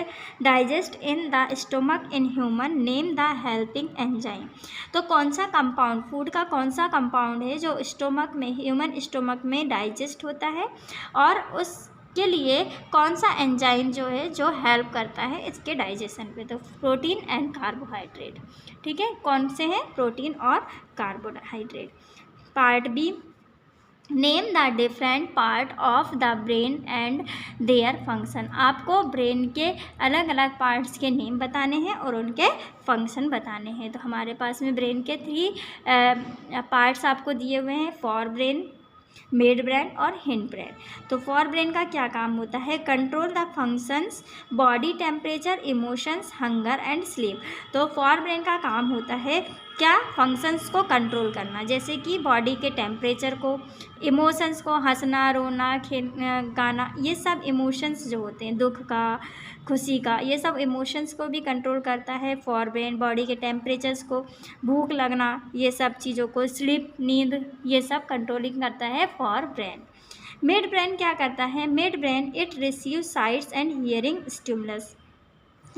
in the stomach in human, name the helping enzyme. तो कौन सा कंपाउंड, फूड का कौन सा कंपाउंड है जो स्टोमक में, ह्यूमन स्टोमक में डाइजेस्ट होता है, और उसके लिए कौन सा एंजाइम जो है जो हेल्प करता है इसके डाइजेशन पे। तो प्रोटीन एंड कार्बोहाइड्रेट। ठीक है, कौन से हैं, प्रोटीन और carbohydrate. Part B, name the different part of the brain and their function. आपको ब्रेन के अलग अलग पार्ट्स के नेम बताने हैं और उनके फंक्शन बताने हैं। तो हमारे पास में ब्रेन के 3 पार्ट्स आपको दिए हुए हैं, फॉर ब्रेन, मिड ब्रेन और हिंड ब्रेन। तो फॉर ब्रेन का क्या काम होता है? Control the functions, body temperature, emotions, hunger and sleep. तो फॉर ब्रेन का काम होता है क्या? फंक्शंस को कंट्रोल करना, जैसे कि बॉडी के टेम्परेचर को, इमोशंस को, हंसना, रोना, गाना, ये सब इमोशंस जो होते हैं, दुख का, खुशी का, ये सब इमोशंस को भी कंट्रोल करता है फॉर ब्रेन। बॉडी के टेम्परेचर्स को, भूख लगना, ये सब चीज़ों को, स्लीप, नींद, ये सब कंट्रोलिंग करता है फॉर ब्रेन। मिड ब्रेन क्या करता है? Mid brain it receive sites and hearing stimulus.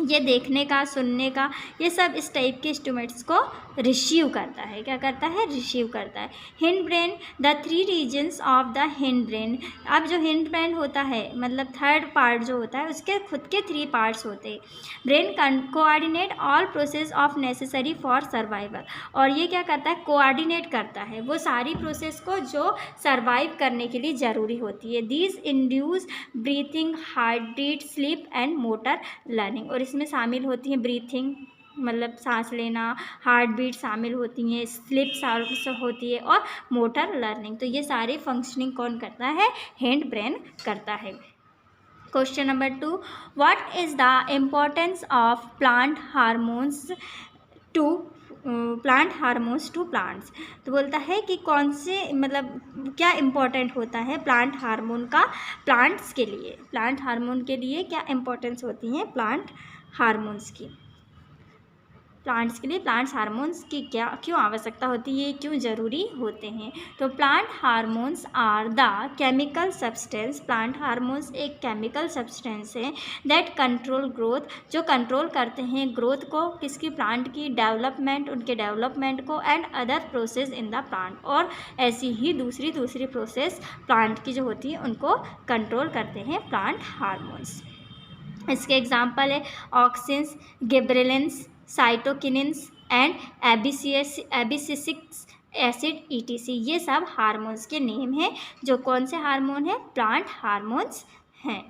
ये देखने का, सुनने का, ये सब इस टाइप के इंस्ट्रूमेंट्स को रिसीव करता है। क्या करता है? रिसीव करता है। Hind brain, the 3 regions of the hind brain. अब जो हिंड ब्रेन होता है, मतलब थर्ड पार्ट जो होता है, उसके खुद के 3 पार्ट्स होते हैं। Brain coordinate all process of necessary for survival. और ये क्या करता है? कोऑर्डिनेट करता है वो सारी प्रोसेस को जो सर्वाइव करने के लिए ज़रूरी होती है। These induce breathing, heart beat, sleep and motor learning. और इसमें शामिल होती हैं ब्रीथिंग, मतलब सांस लेना, हार्ट बीट शामिल होती हैं, स्लीप होती है और मोटर लर्निंग। तो ये सारी फंक्शनिंग कौन करता है? हिंड ब्रेन करता है। Question number 2, what is the importance of plant hormones to plants. तो बोलता है कि कौन से, मतलब क्या इम्पोर्टेंट होता है प्लांट हार्मोन का प्लांट्स के लिए। प्लांट हार्मोन के लिए क्या इम्पोर्टेंस होती है प्लांट हार्मोन्स की? प्लांट्स के लिए प्लांट्स हार्मोन्स की क्या क्यों आवश्यकता होती है, क्यों ज़रूरी होते हैं? तो plant hormones are the chemical substance. Plant hormones एक केमिकल सब्सटेंस है दैट कंट्रोल ग्रोथ, जो कंट्रोल करते हैं ग्रोथ को, किसकी? प्लांट की, डेवलपमेंट, उनके डेवलपमेंट को, and other process in the plant. और ऐसी ही दूसरी प्रोसेस प्लांट की जो होती है उनको कंट्रोल करते हैं प्लांट हार्मोन्स। इसके एग्जाम्पल है ऑक्सिन्स, गिबरेलिन्स, साइटोकिनिन्स एंड एबिसिसिक एसिड ETC। ये सब हार्मोन्स के नेम हैं जो कौन से हार्मोन हैं? प्लांट हार्मोन्स हैं।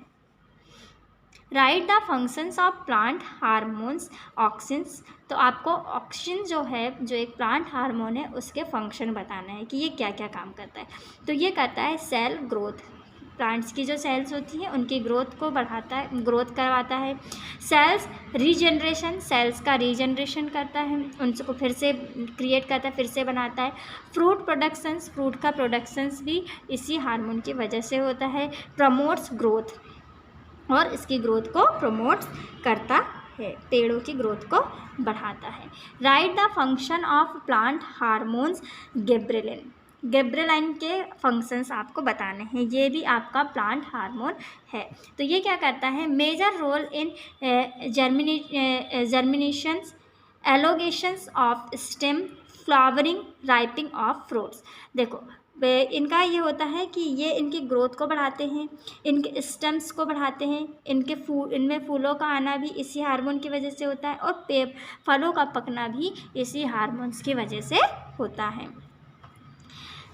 Write the functions of plant hormones auxins. तो आपको ऑक्सिन जो है, जो एक प्लांट हार्मोन है, उसके फंक्शन बताना है कि ये क्या क्या काम करता है। तो ये करता है सेल ग्रोथ, प्लांट्स की जो सेल्स होती हैं उनकी ग्रोथ को बढ़ाता है, ग्रोथ करवाता है। सेल्स रीजनरेशन, सेल्स का रीजनरेशन करता है, उनको फिर से क्रिएट करता है, फिर से बनाता है। फ्रूट प्रोडक्शंस, फ्रूट का प्रोडक्शंस भी इसी हार्मोन की वजह से होता है। प्रमोट्स ग्रोथ, और इसकी ग्रोथ को प्रमोट्स करता है, पेड़ों की ग्रोथ को बढ़ाता है। Write the function of plant hormones gibberellin. Gibberellin के फंक्शंस आपको बताने हैं, ये भी आपका प्लांट हार्मोन है। तो ये क्या करता है? Major role in germinations, elongations of stem, flowering, ripening of fruits. देखो इनका ये होता है कि ये इनकी ग्रोथ को बढ़ाते हैं, इनके स्टेम्स को बढ़ाते हैं, इनमें फूलों का आना भी इसी हार्मोन की वजह से होता है, और फलों का पकना भी इसी हार्मोन्स की वजह से होता है।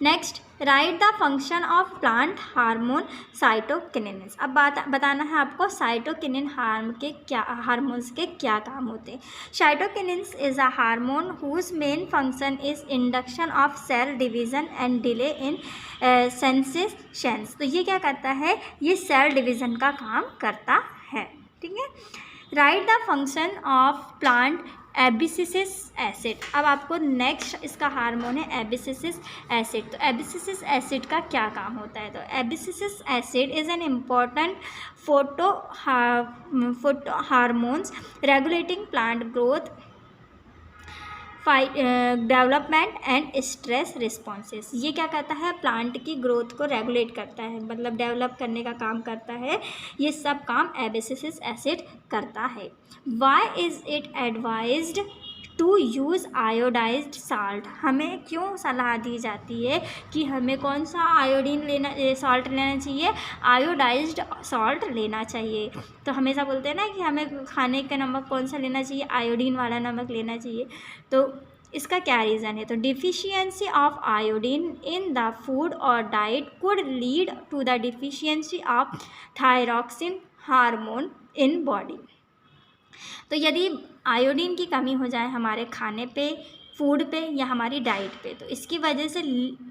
Next, write the function of plant hormone cytokinins. अब बताना है आपको साइटोकिनिन हार्मोन्स के क्या काम होते हैं। Cytokinins is a hormone whose main function is induction of cell division and delay in senescence. तो ये क्या करता है? ये सेल डिवीजन का काम करता है, ठीक है। Write the function of plant abscisic acid. अब आपको नेक्स्ट इसका हार्मोन है एबिसिसिक एसिड। तो एबिसिसिक एसिड का क्या काम होता है? तो abscisic acid is an important photo hormones regulating plant growth, development and stress responses. ये क्या करता है? प्लांट की ग्रोथ को रेगुलेट करता है, मतलब डेवलप करने का काम करता है। ये सब काम एबिसिसिक एसिड करता है। Why is it advised to use iodised salt. हमें क्यों सलाह दी जाती है कि हमें कौन सा साल्ट लेना चाहिए? आयोडाइज्ड साल्ट लेना चाहिए। तो हमेशा बोलते हैं ना कि हमें खाने का नमक कौन सा लेना चाहिए? आयोडीन वाला नमक लेना चाहिए। तो इसका क्या रीज़न है? तो deficiency of iodine in the food और diet could lead to the deficiency of thyroxine hormone in body. तो यदि आयोडीन की कमी हो जाए हमारे खाने पे, फूड पे या हमारी डाइट पे, तो इसकी वजह से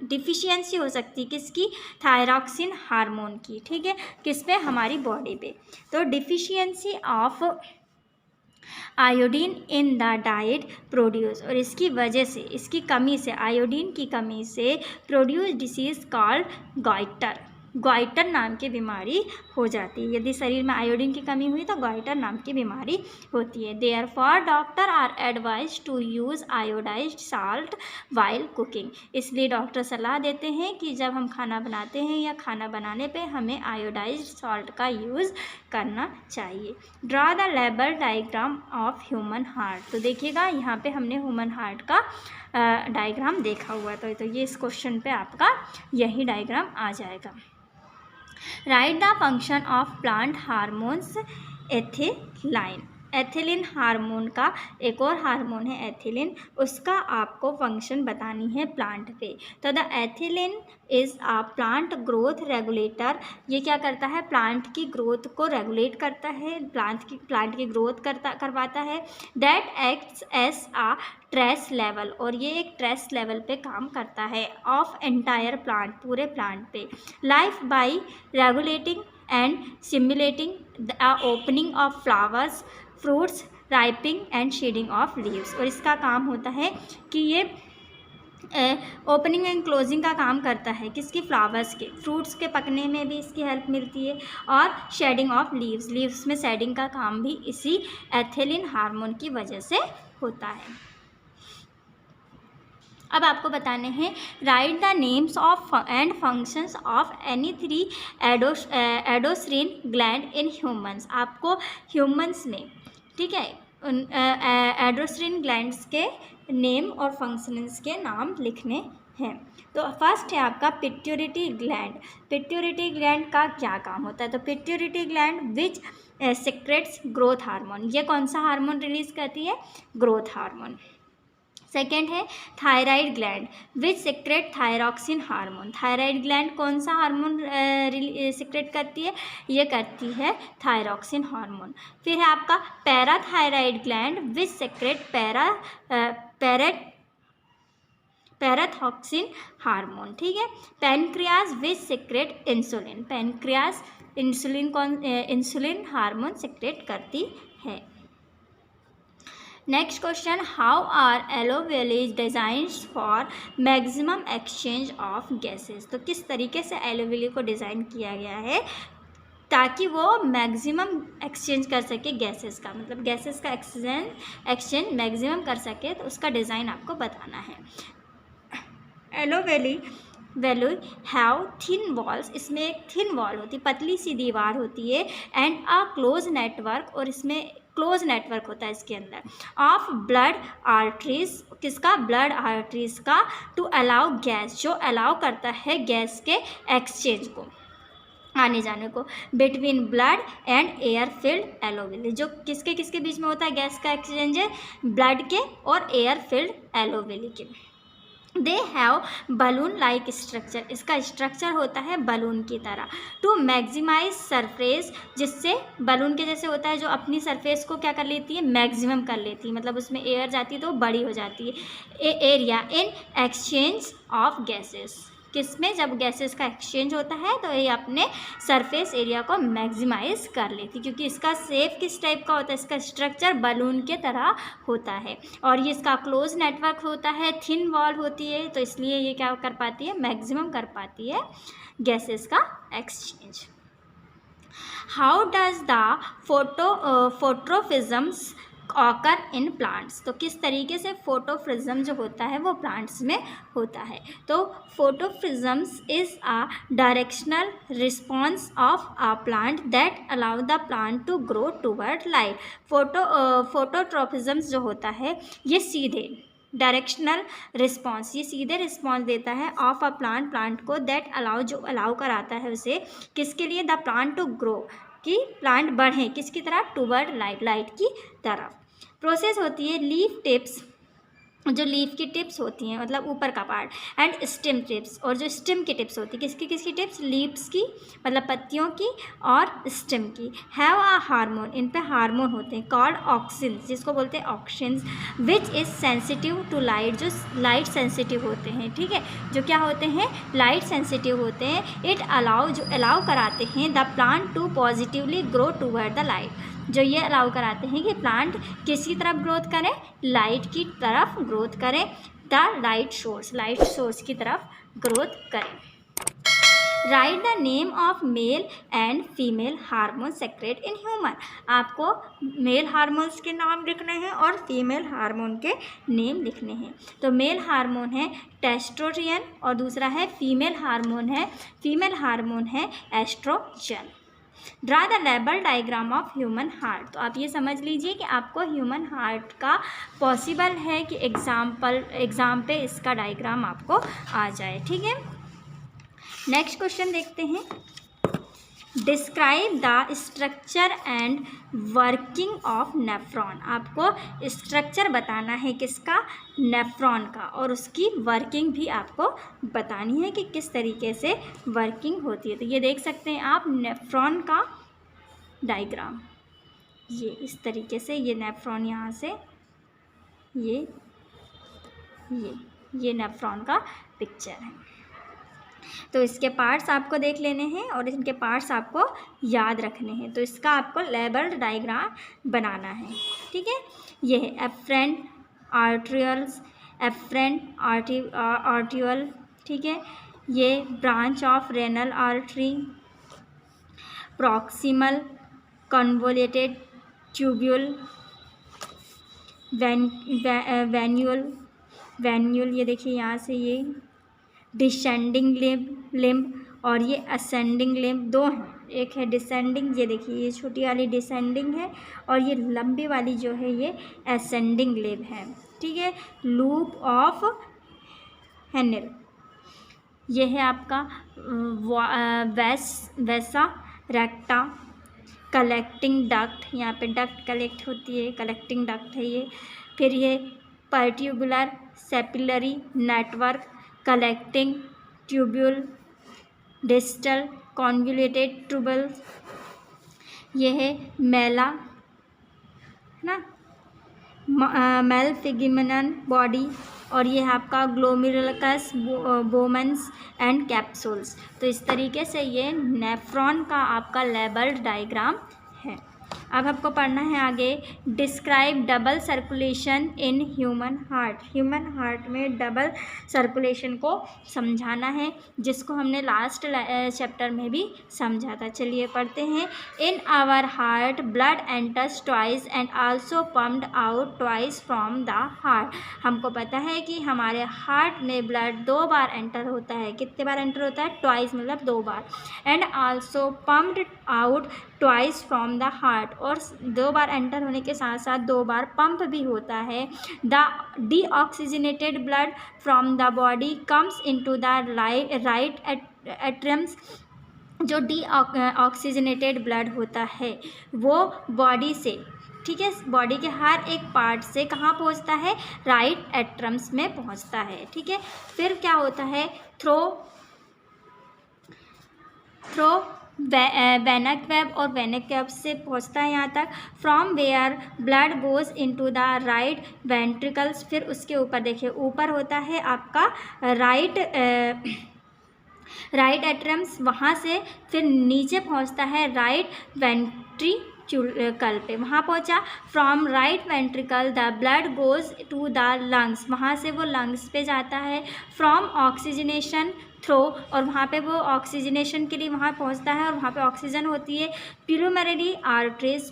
डिफिशियंसी हो सकती है किसकी? थायरॉक्सिन हार्मोन की। ठीक है, किस पे? हमारी बॉडी पे। तो deficiency of iodine in the diet produce, और इसकी वजह से, इसकी कमी से, आयोडीन की कमी से produce disease called goitre. Goitre नाम की बीमारी हो जाती है। यदि शरीर में आयोडीन की कमी हुई तो गॉइटर नाम की बीमारी होती है। Therefore doctor are advise to use iodised salt while cooking. इसलिए डॉक्टर सलाह देते हैं कि जब हम खाना बनाते हैं या खाना बनाने पे हमें आयोडाइज्ड सॉल्ट का यूज़ करना चाहिए। Draw the level diagram of human heart. तो देखिएगा यहाँ पे हमने ह्यूमन हार्ट का डायग्राम देखा हुआ था, तो ये इस क्वेश्चन पे आपका यही डायग्राम आ जाएगा। Right the function of plant hormones ethylene. Ethylene hormone का एक और हार्मोन है एथिलीन, उसका आपको फंक्शन बतानी है प्लांट पे। तो the ethylene is a plant growth regulator. ये क्या करता है? प्लांट की ग्रोथ को रेगुलेट करता है, प्लांट की ग्रोथ करवाता है। That acts as a trace level, और ये एक ट्रेस लेवल पे काम करता है ऑफ एंटायर प्लांट, पूरे प्लांट पे। Life by regulating and simulating the opening of flowers, fruits, ripening and shedding of leaves. और इसका काम होता है कि ये ओपनिंग एंड क्लोजिंग का काम करता है किसकी? फ्लावर्स के, फ्रूट्स के पकने में भी इसकी हेल्प मिलती है, और शेडिंग ऑफ लीव्स, लीव्स में शेडिंग का काम भी इसी एथिलीन हार्मोन की वजह से होता है। अब आपको बताने हैं write the names of and functions of any 3 एडोस्ट्रीन ग्लैंड इन ह्यूमंस। आपको ह्यूमंस में, ठीक है, एडोस्ट्रीन ग्लैंड्स के नेम और फंक्शंस के नाम लिखने हैं। तो फर्स्ट है आपका पिट्यूटरी ग्लैंड। पिट्यूटरी ग्लैंड का क्या काम होता है? तो pituitary gland which secretes growth hormone. ये कौन सा हार्मोन रिलीज करती है? Growth hormone. सेकेंड है thyroid gland which secrete thyroxine hormone. Thyroid gland कौन सा हार्मोन सिक्रेट करती है? ये करती है थायरॉक्सिन हार्मोन। फिर है आपका parathyroid gland which secrete parathormone hormone. ठीक है। Pancreas which secrete insulin. Pancreas insulin hormone secrete करती है। Next question, how are alveoli designs for maximum exchange of gases. तो किस तरीके से एलोवेली को डिज़ाइन किया गया है ताकि वो मैक्सिमम एक्सचेंज कर सके गैसेस का, मतलब गैसेस का एक्सचेंज मैक्सिमम कर सके, तो उसका डिज़ाइन आपको बताना है। एलोवेली हैव थिन वॉल्स। इसमें एक थिन वॉल होती है, पतली सी दीवार होती है, एंड अ क्लोज नेटवर्क, और इसमें क्लोज नेटवर्क होता है इसके अंदर, ऑफ ब्लड आर्टरीज। किसका? ब्लड आर्टरीज का, टू अलाउ गैस, जो अलाउ करता है गैस के एक्सचेंज को, आने जाने को, between blood and air filled alveoli. जो किसके किसके बीच में होता है गैस का एक्सचेंज है? ब्लड के और एयर फिल्ड एलोवेली के। They have balloon like structure. इसका स्ट्रक्चर होता है बलून की तरह। टू मैक्सिमाइज सरफेस, जिससे बलून के जैसे होता है, जो अपनी सरफेस को क्या कर लेती है? मैक्सिमम कर लेती है, मतलब उसमें एयर जाती है तो बड़ी हो जाती है। Area in exchange of gases. किसमें? जब गैसेस का एक्सचेंज होता है तो ये अपने सरफेस एरिया को मैक्सिमाइज कर लेती, क्योंकि इसका शेप किस टाइप का होता है? इसका स्ट्रक्चर बलून के तरह होता है, और ये इसका क्लोज नेटवर्क होता है, थिन वॉल होती है, तो इसलिए ये क्या कर पाती है? मैक्सिमम कर पाती है गैसेस का exchange. How does the phototropisms occur in plants. तो किस तरीके से फोटोफ्रिज्म जो होता है वो प्लांट्स में होता है? तो phototropisms is a directional response of a plant that allow the plant to grow toward light. Phototropisms जो होता है ये सीधे डायरेक्शनल रिस्पॉन्स, ये सीधे रिस्पॉन्स देता है ऑफ अ प्लांट को, दैट अलाउ, जो अलाउ कराता है उसे, किसके लिए? द प्लांट टू ग्रो, कि प्लांट बढ़े किसकी तरफ? टूवर्ड लाइट, लाइट की तरफ। प्रोसेस होती है लीफ टिप्स जो लीफ की टिप्स होती हैं, मतलब ऊपर का पार्ट, एंड स्टेम टिप्स, और जो स्टेम की टिप्स होती है, किसकी टिप्स, लीव्स की, मतलब पत्तियों की और स्टेम की, हैव अ हार्मोन, इन पे हार्मोन होते हैं, कॉल्ड ऑक्सिन्स, जिसको बोलते हैं auxins, which is sensitive to light, जो लाइट सेंसिटिव होते हैं, ठीक है, जो क्या होते हैं, लाइट सेंसिटिव होते हैं। इट अलाउ कराते हैं the plant to positively grow toward the light, जो ये अलाउ कराते हैं कि प्लांट किसकी तरफ ग्रोथ करें, लाइट की तरफ ग्रोथ करें, द लाइट सोर्स की तरफ ग्रोथ करें। Right the name of male and female hormone secret in human, आपको मेल हार्मोन्स के नाम लिखने हैं और फीमेल हार्मोन के नेम लिखने हैं। तो मेल हार्मोन है टेस्टोस्टेरोन और दूसरा है फीमेल हार्मोन है estrogen. Draw the label diagram of human heart, तो आप ये समझ लीजिए कि आपको ह्यूमन हार्ट का पॉसिबल है कि एग्जाम पे इसका डायग्राम आपको आ जाए, ठीक है। नेक्स्ट क्वेश्चन देखते हैं। Describe the structure and working of nephron, आपको स्ट्रक्चर बताना है किसका, नेफ्रॉन का, और उसकी वर्किंग भी आपको बतानी है कि किस तरीके से वर्किंग होती है। तो ये देख सकते हैं आप नेफ्रॉन का डायग्राम, ये इस तरीके से, ये नेफ्रॉन यहाँ से ये नेफ्रॉन का पिक्चर है। तो इसके पार्ट्स आपको देख लेने हैं और इनके पार्ट्स आपको याद रखने हैं। तो इसका आपको लेबल्ड डायग्राम बनाना है, ठीक है। ये है एफरेंट आर्टरियल्स, एफरेंट आर्टियल, ठीक है। ये branch of renal artery, proximal convoluted tubule, venule, ये देखिए यहाँ से ये डिसेंडिंग लिम्ब और ये असेंडिंग लिम्ब, दो हैं, एक है डिसेंडिंग, ये देखिए ये छोटी वाली डिसेंडिंग है और ये लंबी वाली जो है ये असेंडिंग लिम्ब है, ठीक है। लूप ऑफ हेनिल, ये है आपका वैसा रेक्टा, कलेक्टिंग डक्ट, यहाँ पे डक्ट कलेक्ट होती है, कलेक्टिंग डक्ट है ये। फिर ये peritubular capillary network, collecting tubule, distal convoluted tubule, ये है मेला, है ना, मेलफिगिमनन बॉडी, और ये है आपका ग्लोमेरुलस बोमन्स एंड कैप्सूल्स। तो इस तरीके से ये नेफ्रॉन का आपका लेबल्ड डायग्राम है। अब आपको पढ़ना है आगे, describe double circulation in human heart, human heart में डबल सर्कुलेशन को समझाना है, जिसको हमने लास्ट चैप्टर में भी समझा था। चलिए पढ़ते हैं। In our heart blood enters twice and also pumped out twice from the heart, हमको पता है कि हमारे हार्ट में ब्लड 2 बार एंटर होता है। कितने बार एंटर होता है, ट्वाइस, मतलब 2 बार, and also pumped out twice from the heart, और 2 बार एंटर होने के साथ साथ 2 बार पंप भी होता है। The deoxygenated blood from the body comes into the right atriums, जो डीऑक्सीजनेटेड ब्लड होता है वो बॉडी से, ठीक है, बॉडी के हर एक पार्ट से कहाँ पहुँचता है, राइट एट्रम्स में पहुँचता है, ठीक है। फिर क्या होता है, थ्रो वेनक वेब, और वेनक वेब से पहुंचता है यहाँ तक, from where blood goes into the right ventricles, फिर उसके ऊपर देखिए ऊपर होता है आपका राइट एट्रम्स, वहाँ से फिर नीचे पहुँचता है राइट वेंट्रिकल पे, वहाँ पहुँचा। From right ventricle the blood goes to the lungs, वहाँ से वो लंग्स पे जाता है। फ्रॉम ऑक्सीजनेशन थ्रो, और वहाँ पे वो ऑक्सीजनेशन के लिए वहाँ पहुँचता है और वहाँ पे ऑक्सीजन होती है। Pulmonary arteries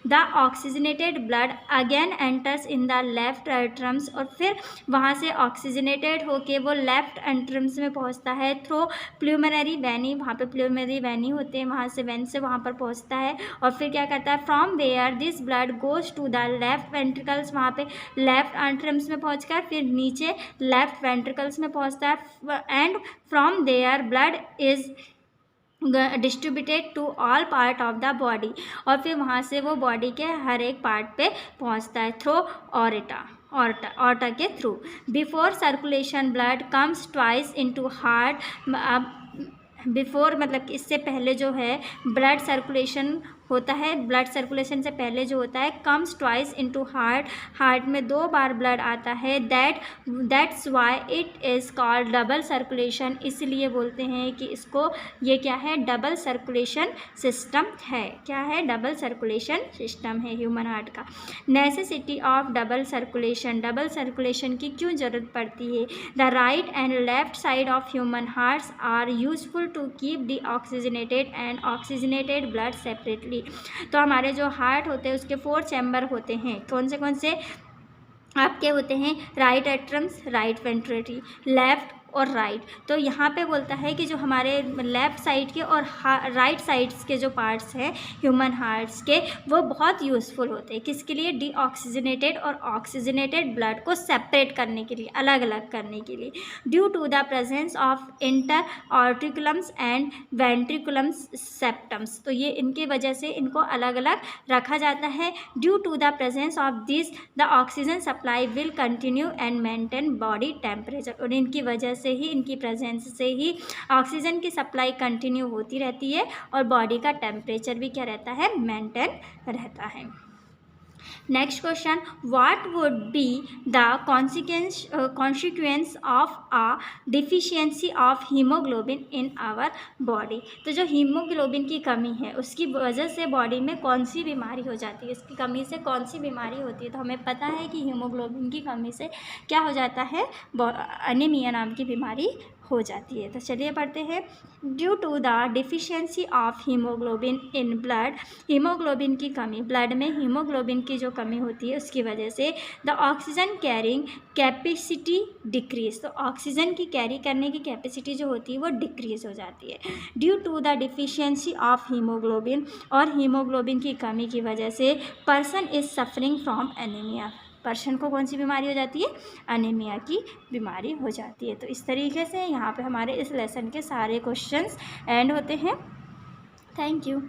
the oxygenated blood again enters in the left atriums, और फिर वहाँ से ऑक्सीजनेटेड होके वो लेफ्ट एट्रम्स में पहुँचता है। थ्रो प्लूमरी वैनी, वहाँ पे प्लूमरी वैनी होते हैं, वहाँ से वैन से वहाँ पर पहुँचता है, और फिर क्या करता है, from where this blood goes to the left ventricles, वहाँ पे लेफ्ट एट्रम्स में पहुँच कर फिर नीचे लेफ्ट वेंट्रिकल्स में पहुँचता है, and from there blood is distributed to all part of the body, और फिर वहाँ से वो बॉडी के हर एक पार्ट पे पहुँचता है। थ्रो ऑर्टा के through. Before circulation blood comes twice into heart. Before मतलब कि इससे पहले जो है ब्लड सर्कुलेशन होता है, ब्लड सर्कुलेशन से पहले जो होता है comes twice into heart, heart में 2 बार ब्लड आता है। That's why it is called double circulation, इसलिए बोलते हैं कि इसको ये क्या है, डबल सर्कुलेशन सिस्टम है। क्या है, डबल सर्कुलेशन सिस्टम है ह्यूमन हार्ट का। Necessity of double circulation, double circulation की क्यों ज़रूरत पड़ती है? The right and left side of human hearts are useful to keep the oxygenated and oxygenated blood separately. तो हमारे जो हार्ट होते हैं उसके 4 चैम्बर होते हैं। कौन से आपके होते हैं? राइट एट्रम्स, राइट वेंट्रिकल, लेफ्ट और राइट। तो यहाँ पे बोलता है कि जो हमारे लेफ़्ट साइड के और राइट साइड्स के जो पार्ट्स हैं ह्यूमन हार्ट्स के, वो बहुत यूज़फुल होते हैं। किसके लिए? डीऑक्सीजनेटेड और ऑक्सीजनेटेड ब्लड को सेपरेट करने के लिए, अलग अलग करने के लिए। Due to the presence of inter auriculums and ventriculums septums, तो ये इनकी वजह से इनको अलग अलग रखा जाता है। Due to the presence of this the oxygen supply will continue and maintain body temperature, और इनकी वजह से ही, इनकी प्रेजेंस से ही ऑक्सीजन की सप्लाई कंटिन्यू होती रहती है और बॉडी का टेम्परेचर भी क्या रहता है? मेंटेन रहता है। Next question, what would be the consequence of a deficiency of haemoglobin in our body? तो जो हीमोग्लोबिन की कमी है उसकी वजह से बॉडी में कौन सी बीमारी हो जाती है, इसकी कमी से कौन सी बीमारी होती है? तो हमें पता है कि हीमोग्लोबिन की कमी से क्या हो जाता है? एनीमिया नाम की बीमारी हो जाती है। तो चलिए पढ़ते हैं। Due to the deficiency of haemoglobin in blood, haemoglobin की कमी, ब्लड में हीमोग्लोबिन की जो कमी होती है उसकी वजह से the oxygen carrying capacity decrease, तो ऑक्सीजन की कैरी करने की कैपेसिटी जो होती है वो डिक्रीज हो जाती है। Due to the deficiency of haemoglobin, और हीमोग्लोबिन की कमी की वजह से person is suffering from anaemia, person को कौन सी बीमारी हो जाती है? एनीमिया की बीमारी हो जाती है। तो इस तरीके से यहाँ पे हमारे इस लेसन के सारे क्वेश्चंस एंड होते हैं। Thank you.